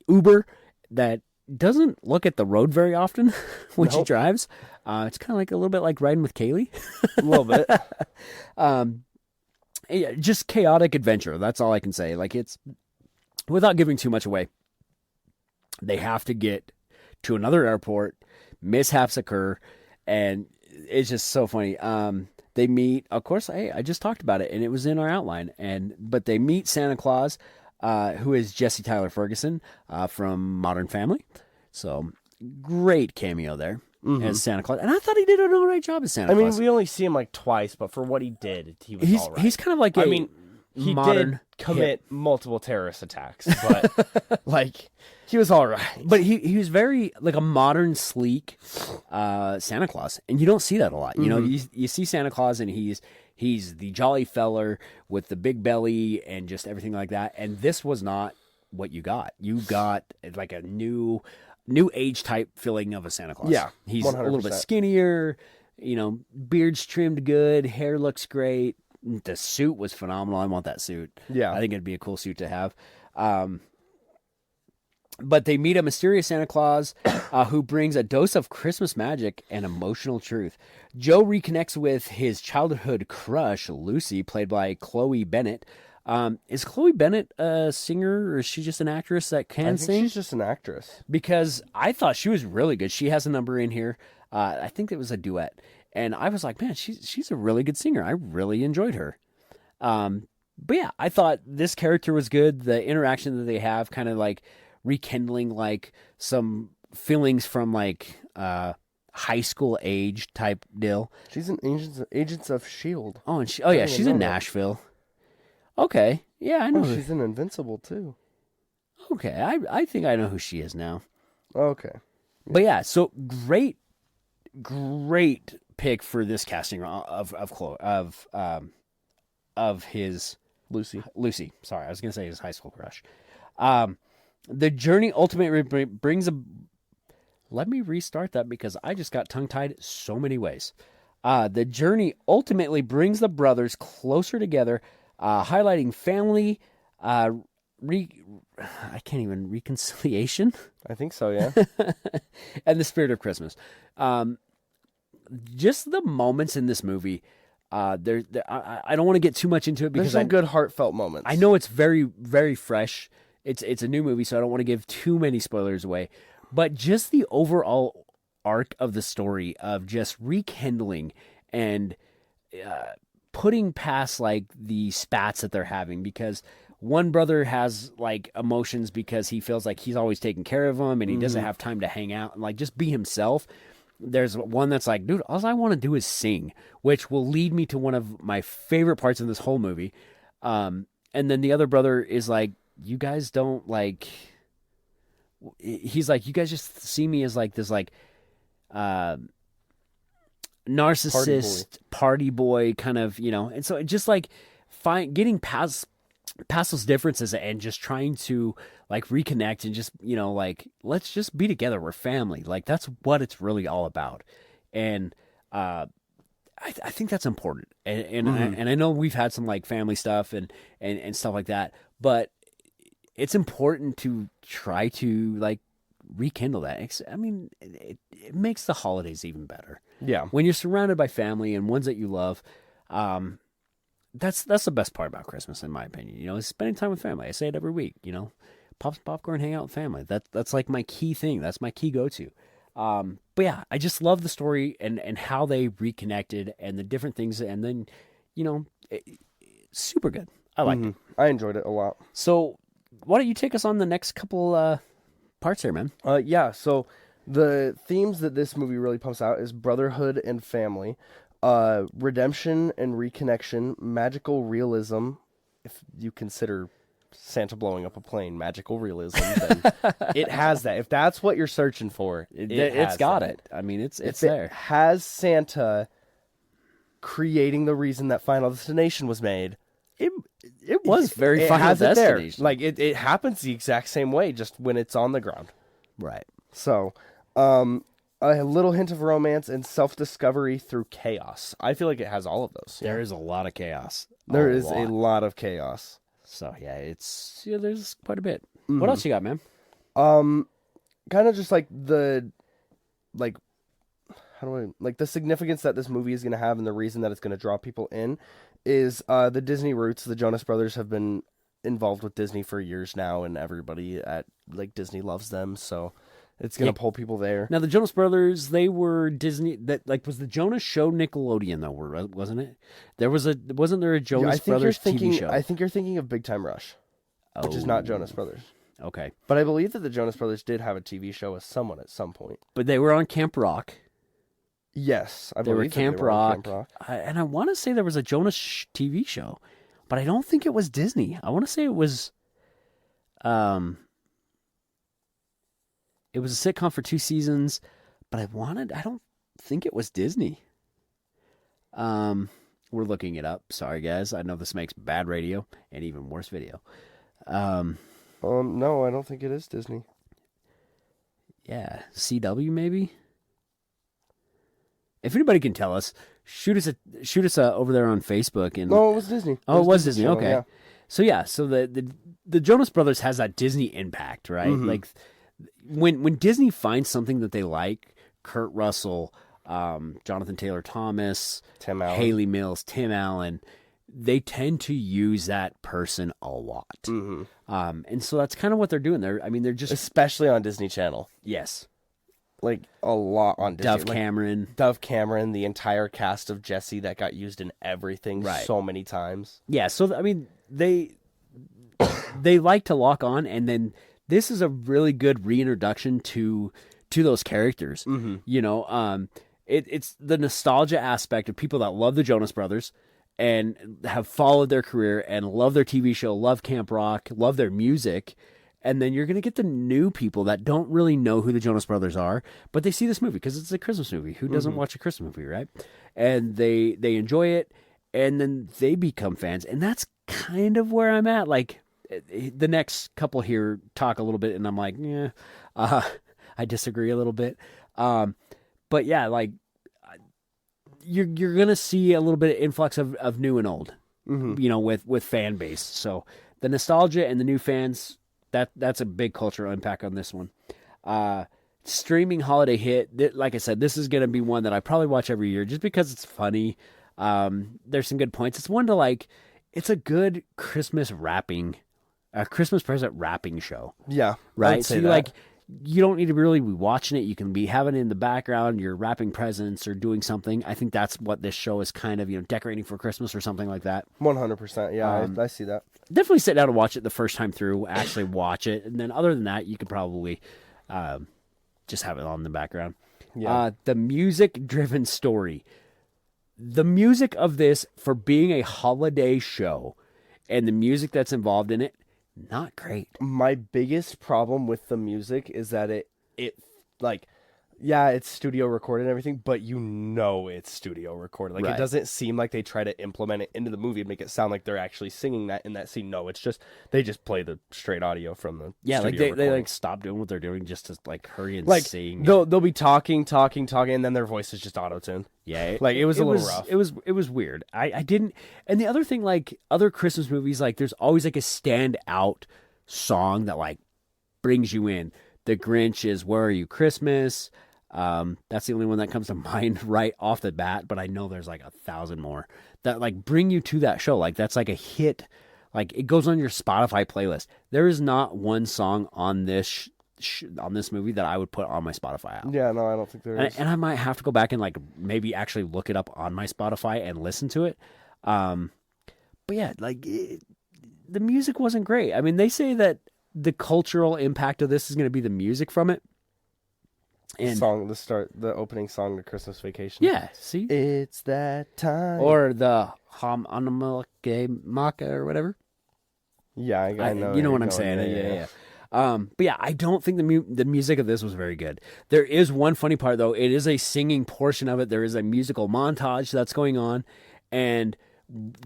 Uber, that doesn't look at the road very often when she drives. It's kind of like a little bit like riding with Kaylee. A little bit. Yeah, just chaotic adventure. That's all I can say. Like, it's, without giving too much away, They have to get to another airport. Mishaps occur, and it's just so funny. They meet, of course. Hey, I just talked about it, and it was in our outline. But they meet Santa Claus, who is Jesse Tyler Ferguson from Modern Family. So great cameo there as Santa Claus, and I thought he did an all right job as Santa Claus. I mean, we only see him like twice, but for what he did, he was all right. He's kind of like he modern did commit multiple terrorist attacks, but like he was all right. But he was very like a modern, sleek Santa Claus, and you don't see that a lot. You know, you see Santa Claus, and he's the jolly feller with the big belly and just everything like that. And this was not what you got. You got like a new age type feeling of a Santa Claus. Yeah, he's 100%. a little bit skinnier. You know, beard's trimmed good, hair looks great. The suit was phenomenal. I want that suit. Yeah. I think it'd be a cool suit to have. But they meet a mysterious Santa Claus who brings a dose of Christmas magic and emotional truth. Joe reconnects with his childhood crush, Lucy, played by Chloe Bennett. Is Chloe Bennett a singer, or is she just an actress that can sing? She's just an actress. Because I thought she was really good. She has a number in here. I think it was a duet. And I was like, man, she's a really good singer. I really enjoyed her. But yeah, I thought this character was good. The interaction that they have, kind of like rekindling like some feelings from like high school age type deal. She's in Agents of S.H.I.E.L.D. Oh, and yeah, she's in Nashville. Okay, yeah, I know. Oh, she's in Invincible too. Okay, I think I know who she is now. Okay, but yeah, so great pick for this casting of his Lucy. Sorry, I was gonna say his high school crush. The journey ultimately brings a. Let me restart that because I just got tongue-tied so many ways. The journey ultimately brings the brothers closer together, highlighting family. I can't even reconciliation. I think so, yeah. And the spirit of Christmas. Just the moments in this movie. I don't want to get too much into it because there's some good heartfelt moments. I know it's very, very fresh. It's a new movie, so I don't want to give too many spoilers away. But just the overall arc of the story of just rekindling and putting past like the spats that they're having, because one brother has like emotions because he feels like he's always taking care of them and he doesn't have time to hang out and like just be himself. There's one that's like, dude, all I want to do is sing, which will lead me to one of my favorite parts in this whole movie. And then the other brother is like, you guys don't like, he's like, you guys just see me as like this, like, narcissist party boy kind of, you know? And so just like getting past those differences and just trying to like reconnect and just, you know, like, let's just be together. We're family. Like, that's what it's really all about. And, I think that's important. And I know we've had some like family stuff and stuff like that, but it's important to try to like rekindle that. I mean, it makes the holidays even better. Yeah. When you're surrounded by family and ones that you love, that's the best part about Christmas, in my opinion. You know, is spending time with family. I say it every week, you know, pop some popcorn, hang out with family. That's like my key thing. That's my key go-to. But yeah, I just love the story and how they reconnected and the different things. And then, you know, super good. I liked it. I enjoyed it a lot. So why don't you take us on the next couple parts here, man? Yeah, so the themes that this movie really pumps out is brotherhood and family, redemption and reconnection, magical realism, if you consider Santa blowing up a plane magical realism, then it has that. If that's what you're searching for, it's got it. I mean, it's there. It has Santa creating the reason that Final Destination was made. It was very Final Destination. Like it happens the exact same way, just when it's on the ground. Right. So, a little hint of romance and self-discovery through chaos. I feel like it has all of those. There is a lot of chaos. There is a lot of chaos. So yeah, there's quite a bit. What else you got, man? Kind of just like the significance that this movie is going to have and the reason that it's going to draw people in is the Disney roots the Jonas Brothers have been involved with Disney for years now, and everybody at like Disney loves them, so it's gonna pull people there. Now the Jonas Brothers, they were Disney. That like was the Jonas Show Nickelodeon though, wasn't it? Wasn't there a Jonas Brothers TV show? I think you're thinking of Big Time Rush, which is not Jonas Brothers. Okay, but I believe that the Jonas Brothers did have a TV show with someone at some point. But they were on Camp Rock. Yes, they were Camp Rock. And I want to say there was a Jonas TV show, but I don't think it was Disney. I want to say it was, it was a sitcom for 2 seasons, but I don't think it was Disney. We're looking it up. Sorry, guys. I know this makes bad radio and even worse video. No, I don't think it is Disney. Yeah, CW maybe. If anybody can tell us, shoot us over there on Facebook. And no, it was Disney. Oh, it was Disney. Channel, Okay, yeah. So the Jonas Brothers has that Disney impact, right? Mm-hmm. Like when Disney finds something that they like, Kurt Russell, Jonathan Taylor Thomas, Tim Allen. Haley Mills, Tim Allen, they tend to use that person a lot. Mm-hmm. And so that's kind of what they're doing. They're just especially on Disney Channel. Yes. Like a lot on Disney. Dove Cameron, the entire cast of Jesse that got used in everything so many times. Yeah, so I mean they like to lock on, and then this is a really good reintroduction to those characters. Mm-hmm. You know, it's the nostalgia aspect of people that love the Jonas Brothers and have followed their career and love their TV show, love Camp Rock, love their music. And then you're going to get the new people that don't really know who the Jonas Brothers are, but they see this movie because it's a Christmas movie. Who doesn't watch a Christmas movie, right? And they enjoy it, and then they become fans. And that's kind of where I'm at. Like, the next couple here talk a little bit, and I'm like, yeah, I disagree a little bit. But yeah, like, you're going to see a little bit of influx of new and old, you know, with fan base. So the nostalgia and the new fans, that's a big cultural impact on this one. Streaming holiday hit. Like I said, this is going to be one that I probably watch every year just because it's funny. There's some good points. It's one to like. It's a good Christmas present wrapping show. Yeah, right. So you don't need to really be watching it. You can be having it in the background. You're wrapping presents or doing something. I think that's what this show is kind of, you know, decorating for Christmas or something like that. 100%. Yeah, I see that. Definitely sit down and watch it the first time through, actually watch it. And then other than that, you could probably just have it on in the background. Yeah. The music-driven story. The music of this, for being a holiday show and the music that's involved in it, not great. My biggest problem with the music is that it like, yeah, it's studio recorded and everything, but you know it's studio recorded. Like, Right. It doesn't seem like they try to implement it into the movie and make it sound like they're actually singing that in that scene. No, it's just, they just play the straight audio from the Yeah, like studio they recording. like stop doing what they're doing just to like hurry and like sing. they'll be talking, and then their voice is just auto-tuned. Yeah, Like, it was a little rough. It was weird. I didn't. And the other thing, like other Christmas movies, like there's always like a standout song that like brings you in. The Grinch is "Where Are You Christmas." That's the only one that comes to mind right off the bat. But I know there's like 1,000 more that like bring you to that show. Like that's like a hit. Like it goes on your Spotify playlist. There is not one song on this on this movie that I would put on my Spotify app. Yeah, no, I don't think there is. And I might have to go back and like maybe actually look it up on my Spotify and listen to it. But yeah, like the music wasn't great. I mean, they say that the cultural impact of this is going to be the music from it. And the opening song to Christmas Vacation. Yeah, see? It's that time. Or the Ham Anamake Maka or whatever. Yeah, I know. You know what I'm saying. Yeah. But yeah, I don't think the music of this was very good. There is one funny part though. It is a singing portion of it. There is a musical montage that's going on, and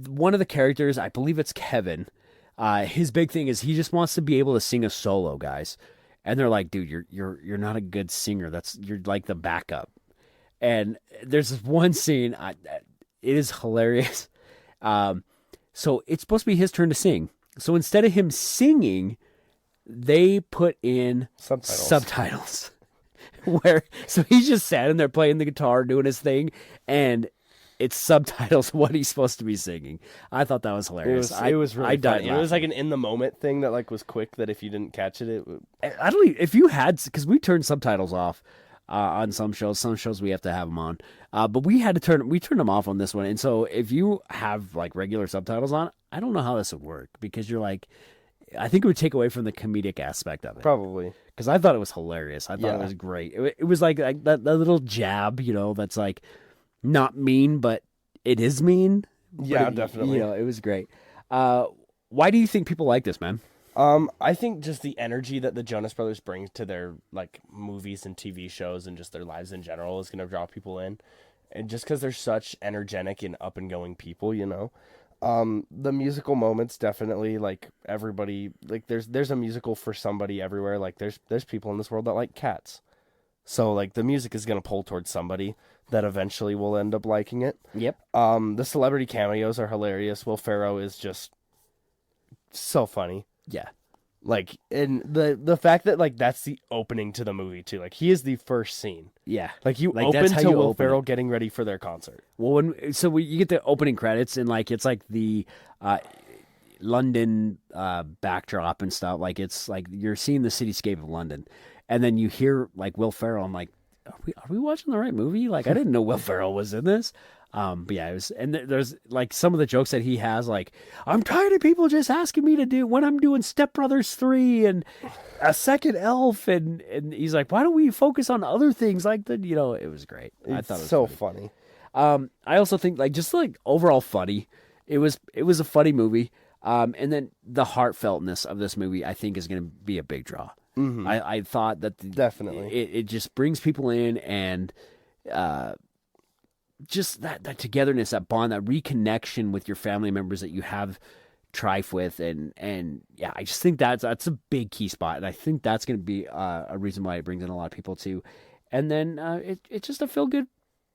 one of the characters, I believe it's Kevin, his big thing is he just wants to be able to sing a solo, guys. And they're like, dude, you're not a good singer. You're like the backup. And there's this one scene, it is hilarious. So it's supposed to be his turn to sing. So instead of him singing, they put in subtitles. So he's just standing there playing the guitar, doing his thing, and it's subtitles what he's supposed to be singing. I thought that was hilarious. It was really funny. It was like laughing. an in the moment thing that like was quick. That if you didn't catch it, I don't even, if you had, because we turned subtitles off on some shows. Some shows we have to have them on, but we turned them off on this one. And so if you have like regular subtitles on, I don't know how this would work because you're like, I think it would take away from the comedic aspect of it. probably. Because I thought it was hilarious. I thought it was great. It was like that little jab, that's like not mean, but it is mean. Yeah, But definitely. it was great. Why do you think people like this, man? I think just the energy that the Jonas Brothers bring to their like movies and TV shows and just their lives in general is going to draw people in, and just because they're such energetic and up and going people, the musical moments definitely like everybody like there's a musical for somebody everywhere. Like there's people in this world that like Cats, so like the music is going to pull towards somebody that eventually will end up liking it. Yep. The celebrity cameos are hilarious. Will Ferrell is just so funny. Yeah. Like, and the fact that like that's the opening to the movie too. Like he is the first scene. Yeah. Like you Like, open that's how to you Will open Ferrell it. getting ready for their concert. Well, you get the opening credits and like it's like the London backdrop and stuff. Like it's like you're seeing the cityscape of London, and then you hear like Will Ferrell. I'm like, are we watching the right movie? Like I didn't know Will Ferrell was in this. But yeah, it was, and there's like some of the jokes that he has, like, I'm tired of people just asking me to do when I'm doing Step Brothers 3 and a second Elf, and he's like, why don't we focus on other things like the, it was great. I thought it was so funny. funny. I also think like just like overall funny. It was a funny movie. And then the heartfeltness of this movie, I think, is going to be a big draw. Mm-hmm. I thought that Definitely. it just brings people in and just that togetherness, that bond, that reconnection with your family members that you have trife with, and yeah, I just think that's a big key spot, and I think that's going to be a reason why it brings in a lot of people too. And then it's just a feel good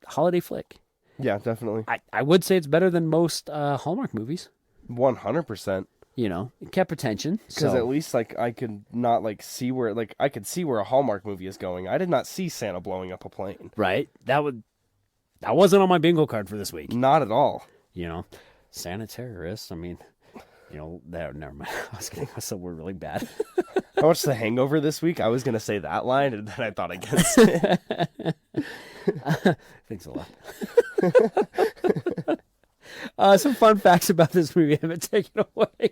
holiday flick. Yeah, definitely. I would say it's better than most Hallmark movies. 100%. It kept attention. Because at least like I could not like see where like I could see where a Hallmark movie is going. I did not see Santa blowing up a plane. Right, that wasn't on my bingo card for this week. Not at all. Santa terrorists. I mean, never mind. I was getting myself word really bad. I watched The Hangover this week. I was gonna say that line, and then I thought against it. Thanks a lot. Some fun facts about this movie I haven't taken away.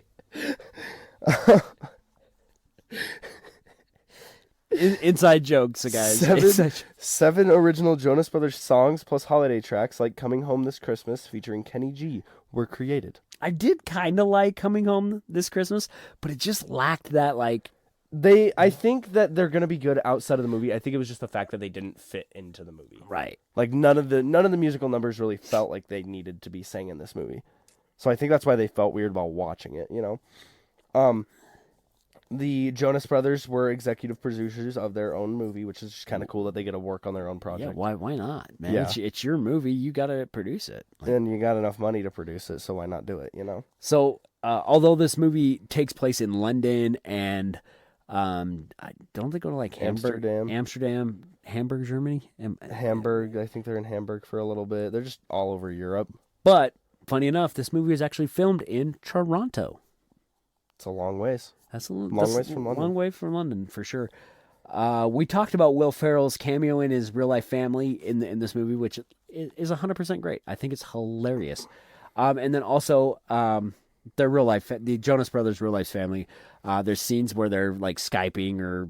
Inside jokes, guys. Seven original Jonas Brothers songs plus holiday tracks like Coming Home This Christmas featuring Kenny G were created. I did kind of like Coming Home This Christmas, but it just lacked that like... I think that they're going to be good outside of the movie. I think it was just the fact that they didn't fit into the movie. Right. Like none of the musical numbers really felt like they needed to be sang in this movie. So I think that's why they felt weird while watching it, The Jonas Brothers were executive producers of their own movie, which is just kind of cool that they get to work on their own project. Yeah, why not, man? Yeah. It's your movie. You got to produce it. And you got enough money to produce it, so why not do it, So, although this movie takes place in London and I don't think go to like Amsterdam, Hamburg, Germany. Hamburg, I think they're in Hamburg for a little bit. They're just all over Europe. But, funny enough, this movie is actually filmed in Toronto. It's a long ways. That's long ways from London. Long way from London, for sure. We talked about Will Ferrell's cameo in his real life family in this movie, which is 100% great. I think it's hilarious. And then also their real life, the Jonas Brothers' real life family. There's scenes where they're like Skyping or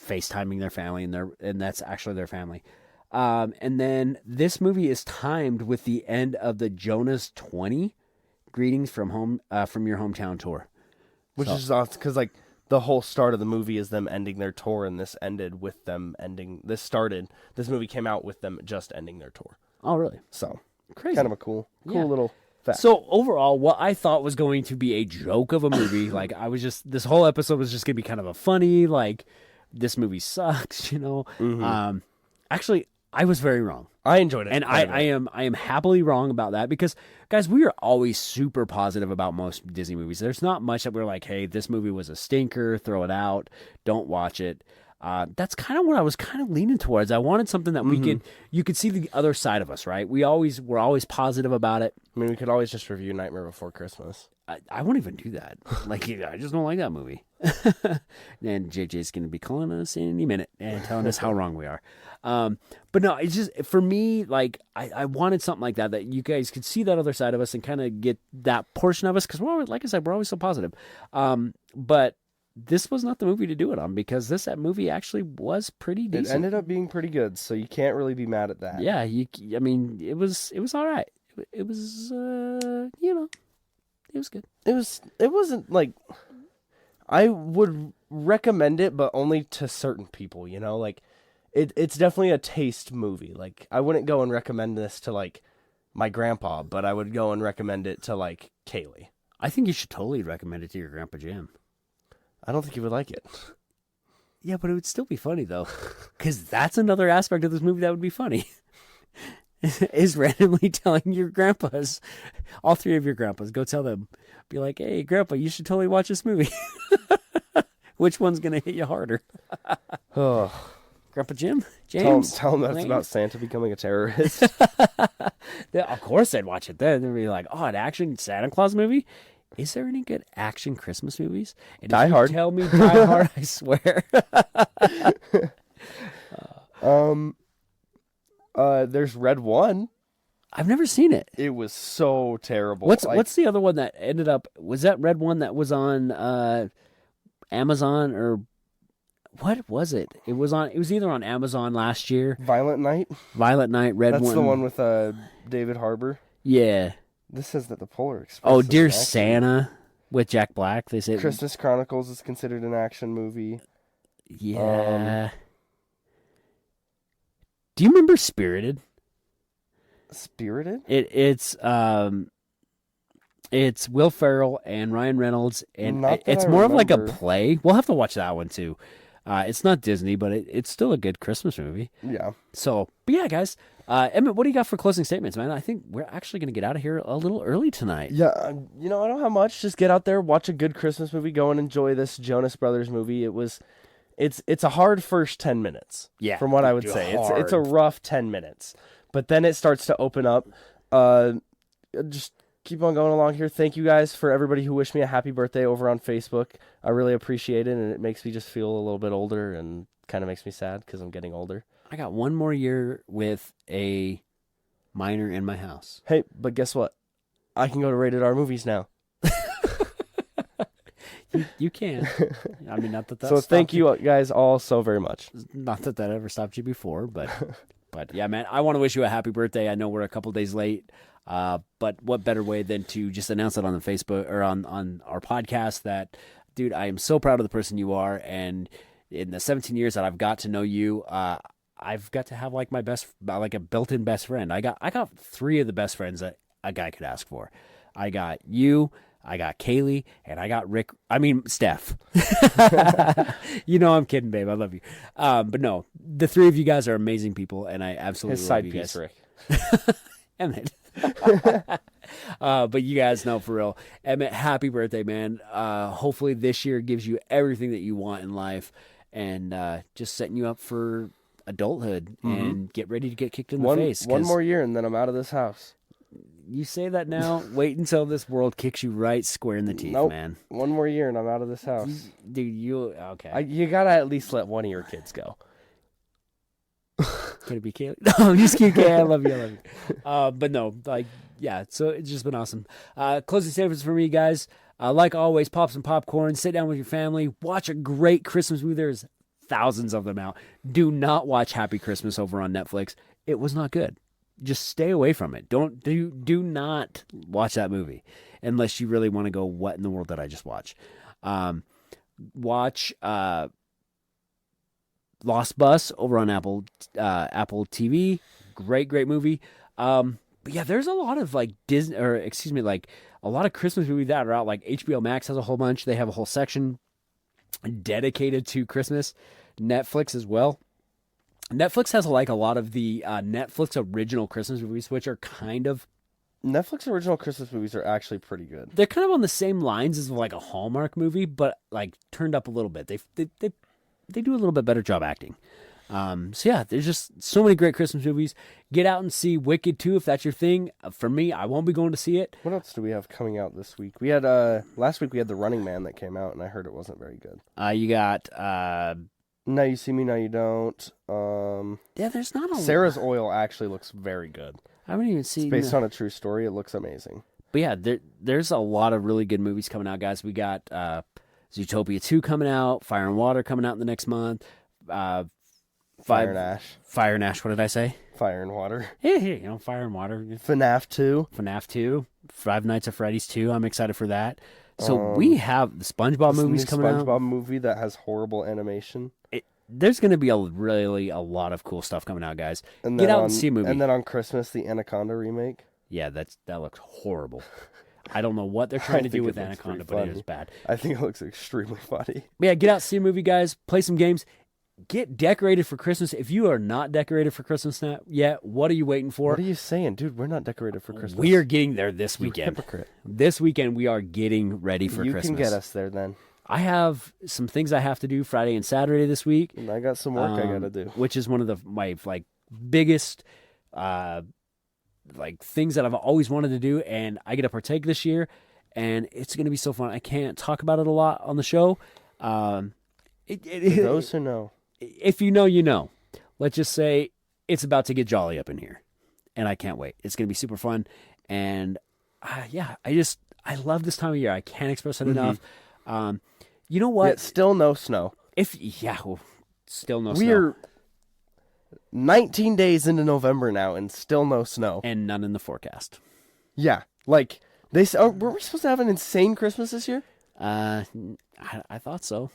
FaceTiming their family, and that's actually their family. And then this movie is timed with the end of the Jonas 20 Greetings from Your Hometown tour. Which is awesome because like the whole start of the movie is them ending their tour, and this ended with them ending. This movie came out with them just ending their tour. Oh, really? So crazy, kind of a cool little fact. So overall, what I thought was going to be a joke of a movie, like this whole episode was just going to be kind of a funny, like this movie sucks, Actually, I was very wrong. I enjoyed it, and I am happily wrong about that because, guys, we are always super positive about most Disney movies. There's not much that we're like, hey, this movie was a stinker, throw it out, don't watch it. That's kind of what I was kind of leaning towards. I wanted something that you could see the other side of us, right? We're always positive about it. I mean, we could always just review Nightmare Before Christmas. I won't even do that. Like, I just don't like that movie. And JJ's going to be calling us any minute and telling us how wrong we are. But no, it's just, for me, like, I wanted something like that you guys could see that other side of us and kind of get that portion of us, because we're always, like I said, we're always so positive. But this was not the movie to do it on, because that movie actually was pretty decent. It ended up being pretty good, so you can't really be mad at that. Yeah, I mean, it was all right. It was, it was good. It wasn't like, I would recommend it, but only to certain people, like it's definitely a taste movie. Like, I wouldn't go and recommend this to like my grandpa, but I would go and recommend it to like Kaylee. I think you should totally recommend it to your Grandpa Jim. I don't think he would like it. Yeah, but it would still be funny though, because that's another aspect of this movie that would be funny. Is randomly telling your grandpas, all three of your grandpas, go tell them, be like, hey, Grandpa, you should totally watch this movie. Which one's going to hit you harder? Grandpa Jim? James? Tell him that's about Santa becoming a terrorist. Of course I'd watch it then. They'd be like, oh, an action Santa Claus movie? Is there any good action Christmas movies? And Die Hard. Tell me Die Hard, I swear. There's Red One. I've never seen it. It was so terrible. What's the other one that ended up? Was that Red One that was on Amazon, or what was it? It was either on Amazon last year. Violent Night. Red One. That's the one with David Harbour. Yeah. This says that the Polar Express. Oh, Dear Santa with Jack Black. They say Christmas Chronicles is considered an action movie. Yeah. Do you remember Spirited? Spirited? It's Will Ferrell and Ryan Reynolds, and it's I more of like a remember. play. We'll have to watch that one too. It's not Disney, but it's still a good Christmas movie. Yeah. So, but yeah, guys. Emmett, what do you got for closing statements, man? I think we're actually going to get out of here a little early tonight. Yeah, I don't have much. Just get out there, watch a good Christmas movie, go and enjoy this Jonas Brothers movie. It's a hard first 10 minutes. Yeah. From what I would say. It's a rough 10 minutes. But then it starts to open up. Just keep on going along here. Thank you guys for everybody who wished me a happy birthday over on Facebook. I really appreciate it, and it makes me just feel a little bit older and kind of makes me sad because I'm getting older. I got one more year with a minor in my house. Hey, but guess what? I can go to Rated R Movies now. You can. I mean, not that. So thank you guys all so very much. Not that ever stopped you before, but yeah, man. I want to wish you a happy birthday. I know we're a couple days late, but what better way than to just announce it on the Facebook or on our podcast that, dude, I am so proud of the person you are, and in the 17 years that I've got to know you, I've got to have like a built-in best friend. I got 3 of the best friends that a guy could ask for. I got you, I got Kaylee, and I got Steph. I'm kidding, babe. I love you. But no, the 3 of you guys are amazing people, and I absolutely love you guys. Rick. Emmett. But you guys know, for real, Emmett, happy birthday, man. Hopefully this year gives you everything that you want in life, and just setting you up for adulthood and get ready to get kicked in the face. One more year and then I'm out of this house. You say that now. Wait until this world kicks you right square in the teeth, man. One more year and I'm out of this house. Dude, okay. You gotta at least let one of your kids go. Could it be Kaylee? No, I'm just kidding. I love you. But no, yeah, so it's just been awesome. Closing statements for me, guys. Like always, pop some popcorn, sit down with your family, watch a great Christmas movie. There's thousands of them out. Do not watch Happy Christmas over on Netflix. It was not good. Just stay away from it. Do not watch that movie unless you really want to go, what in the world did I just watch? Watch Lost Bus over on Apple TV. Great movie. But yeah, there's a lot of Disney, a lot of Christmas movies that are out. Like HBO Max has a whole bunch. They have a whole section dedicated to Christmas. Netflix as well. Netflix has a lot of the Netflix original Christmas movies, which are kind of... Netflix original Christmas movies are actually pretty good. They're kind of on the same lines as a Hallmark movie, but turned up a little bit. They they do a little bit better job acting. So yeah, there's just so many great Christmas movies. Get out and see Wicked 2 if that's your thing. For me, I won't be going to see it. What else do we have coming out this week? We had last week we had The Running Man that came out, and I heard it wasn't very good. You got Now You See Me, Now You Don't. yeah, there's not a Sarah's Oil actually looks very good. I haven't even seen. It's based on a true story. It looks amazing. But yeah, there's a lot of really good movies coming out, guys. We got Zootopia 2 coming out, Fire and Water coming out in the next month. Fire and Ash. Fire and Ash, what did I say? Fire and Water. Yeah, Fire and Water. FNAF 2. FNAF 2. Five Nights at Freddy's 2. I'm excited for that. So we have the SpongeBob movies coming out. SpongeBob movie that has horrible animation. There's going to be a lot of cool stuff coming out, guys. And Get out and see a movie. And then on Christmas, the Anaconda remake. Yeah, that looks horrible. I don't know what they're trying to do with Anaconda, but it is bad. I think it looks extremely funny. But yeah, get out, see a movie, guys. Play some games. Get decorated for Christmas. If you are not decorated for Christmas yet, what are you waiting for? What are you saying? Dude, we're not decorated for Christmas. We are getting there this weekend. Hypocrite. This weekend, we are getting ready for Christmas. You can get us there then. I have some things I have to do Friday and Saturday this week. And I got some work I got to do. Which is one of my biggest things that I've always wanted to do, and I get to partake this year, and it's going to be so fun. I can't talk about it a lot on the show. For those who know. If you know, you know. Let's just say it's about to get jolly up in here, and I can't wait. It's going to be super fun, and I love this time of year. I can't express it enough. You know what? Yet still no snow. Still no snow. We're 19 days into November now, and still no snow. And none in the forecast. Yeah. Like, were we supposed to have an insane Christmas this year? I thought so.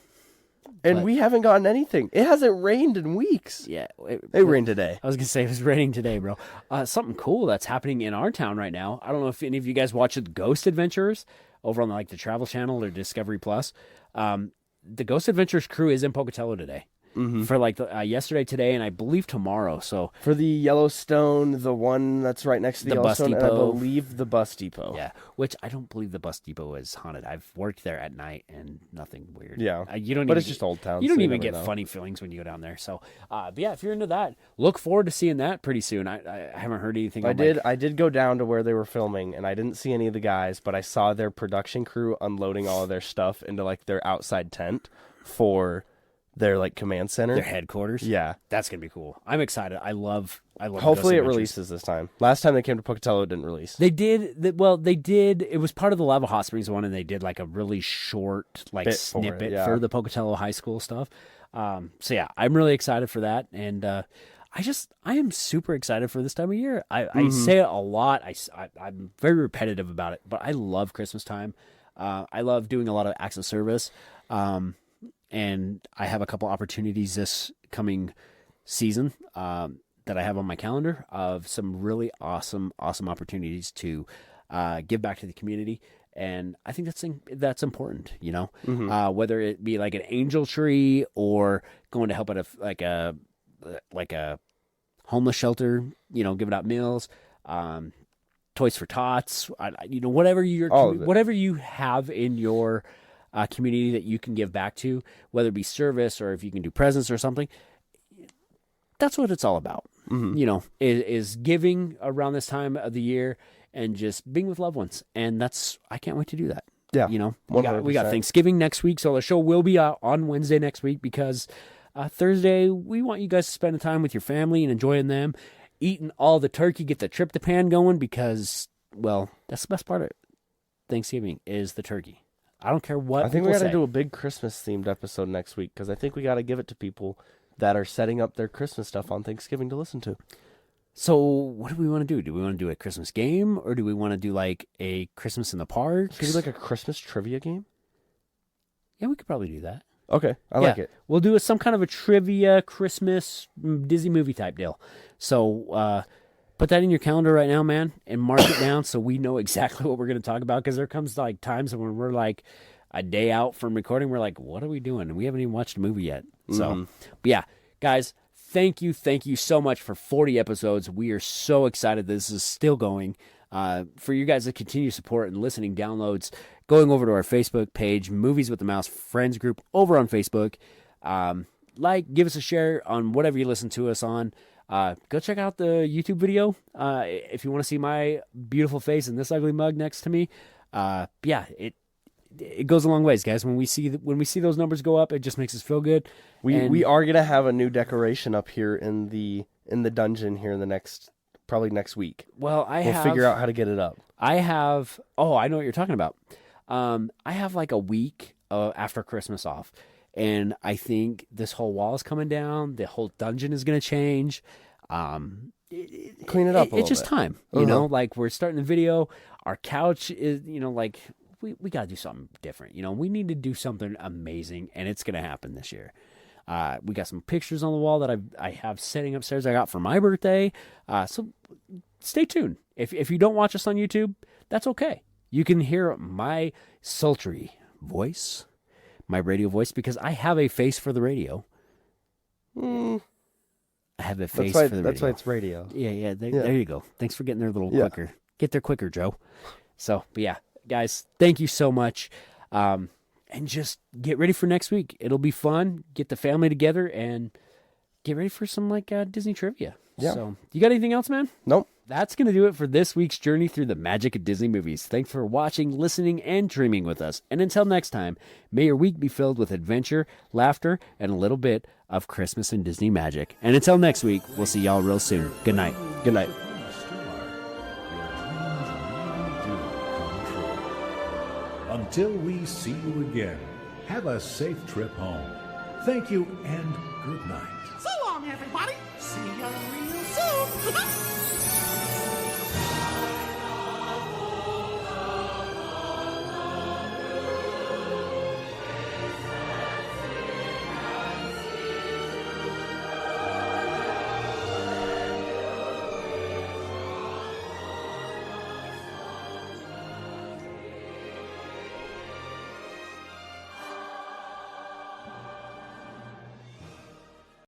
And we haven't gotten anything. It hasn't rained in weeks. Yeah. It rained today. I was going to say it was raining today, bro. Something cool that's happening in our town right now. I don't know if any of you guys watch the Ghost Adventures over on the Travel Channel or Discovery Plus. The Ghost Adventures crew is in Pocatello today. Mm-hmm. For yesterday, today, and I believe tomorrow. So for the Yellowstone, the one that's right next to the Yellowstone, bus depot. And I believe the bus depot. Yeah, which I don't believe the bus depot is haunted. I've worked there at night and nothing weird. Yeah, it's just old town. You don't even get funny feelings when you go down there. So, but yeah, if you're into that, look forward to seeing that pretty soon. I haven't heard anything. I did go down to where they were filming, and I didn't see any of the guys, but I saw their production crew unloading all of their stuff into their outside tent for their command center, their headquarters. Yeah, that's gonna be cool. I'm excited. I love. Hopefully, it releases this time. Last time they came to Pocatello, it didn't release. They did. They did. It was part of the Lava Hot Springs one, and they did a really short snippet for the Pocatello High School stuff. So yeah, I'm really excited for that, and I am super excited for this time of year. I say it a lot. I'm very repetitive about it, but I love Christmas time. I love doing a lot of acts of service. And I have a couple opportunities this coming season that I have on my calendar of some really awesome opportunities to give back to the community. And I think that's important, whether it be an angel tree or going to help at a homeless shelter, giving out meals, Toys for Tots, whatever you have in your community that you can give back to, whether it be service or if you can do presents or something. That's what it's all about. Mm-hmm. Is giving around this time of the year and just being with loved ones. And I can't wait to do that. Yeah. We got Thanksgiving next week. So the show will be out on Wednesday next week because Thursday, we want you guys to spend time with your family and enjoying them, eating all the turkey, get the tryptophan going because, well, that's the best part of Thanksgiving is the turkey. I don't care what. I think we got to do a big Christmas themed episode next week because I think we got to give it to people that are setting up their Christmas stuff on Thanksgiving to listen to. So what do we want to do? Do we want to do a Christmas game or do we want to do a Christmas in the park? Could we do a Christmas trivia game? Yeah, we could probably do that. Okay, I like it. We'll do some kind of a trivia Christmas Disney movie type deal. So put that in your calendar right now, man, and mark it down so we know exactly what we're going to talk about. Because there comes times when we're a day out from recording, we're like, what are we doing? And we haven't even watched a movie yet. So, but yeah, guys, thank you so much for 40 episodes. We are so excited this is still going. For you guys to continue support and listening, downloads, going over to our Facebook page, Movies with the Mouse Friends group over on Facebook. give us a share on whatever you listen to us on. Go check out the YouTube video if you want to see my beautiful face and this ugly mug next to me. It goes a long ways, guys. When we see those numbers go up, it just makes us feel good. We are gonna have a new decoration up here in the dungeon here in the probably next week. Well, we'll figure out how to get it up. I have. Oh, I know what you're talking about. I have like a week after Christmas off, and I think this whole wall is coming down. The whole dungeon is gonna change. Clean it up. It's just time, you know. Like we're starting the video. Our couch is, like. We got to do something different. We need to do something amazing, and it's going to happen this year. We got some pictures on the wall that I have sitting upstairs I got for my birthday. So stay tuned. If you don't watch us on YouTube, that's okay. You can hear my sultry voice, my radio voice, because I have a face for the radio. I have a face for the radio. That's why it's radio. Yeah. There you go. Thanks for getting there a little quicker. Get there quicker, Joe. So, but yeah. Guys, thank you so much. And just get ready for next week. It'll be fun. Get the family together and get ready for some Disney trivia. Yeah. So, you got anything else, man? Nope. That's going to do it for this week's journey through the magic of Disney movies. Thanks for watching, listening, and dreaming with us. And until next time, may your week be filled with adventure, laughter, and a little bit of Christmas and Disney magic. And until next week, we'll see y'all real soon. Good night. Good night. Until we see you again, have a safe trip home. Thank you and good night. So long, everybody. See ya.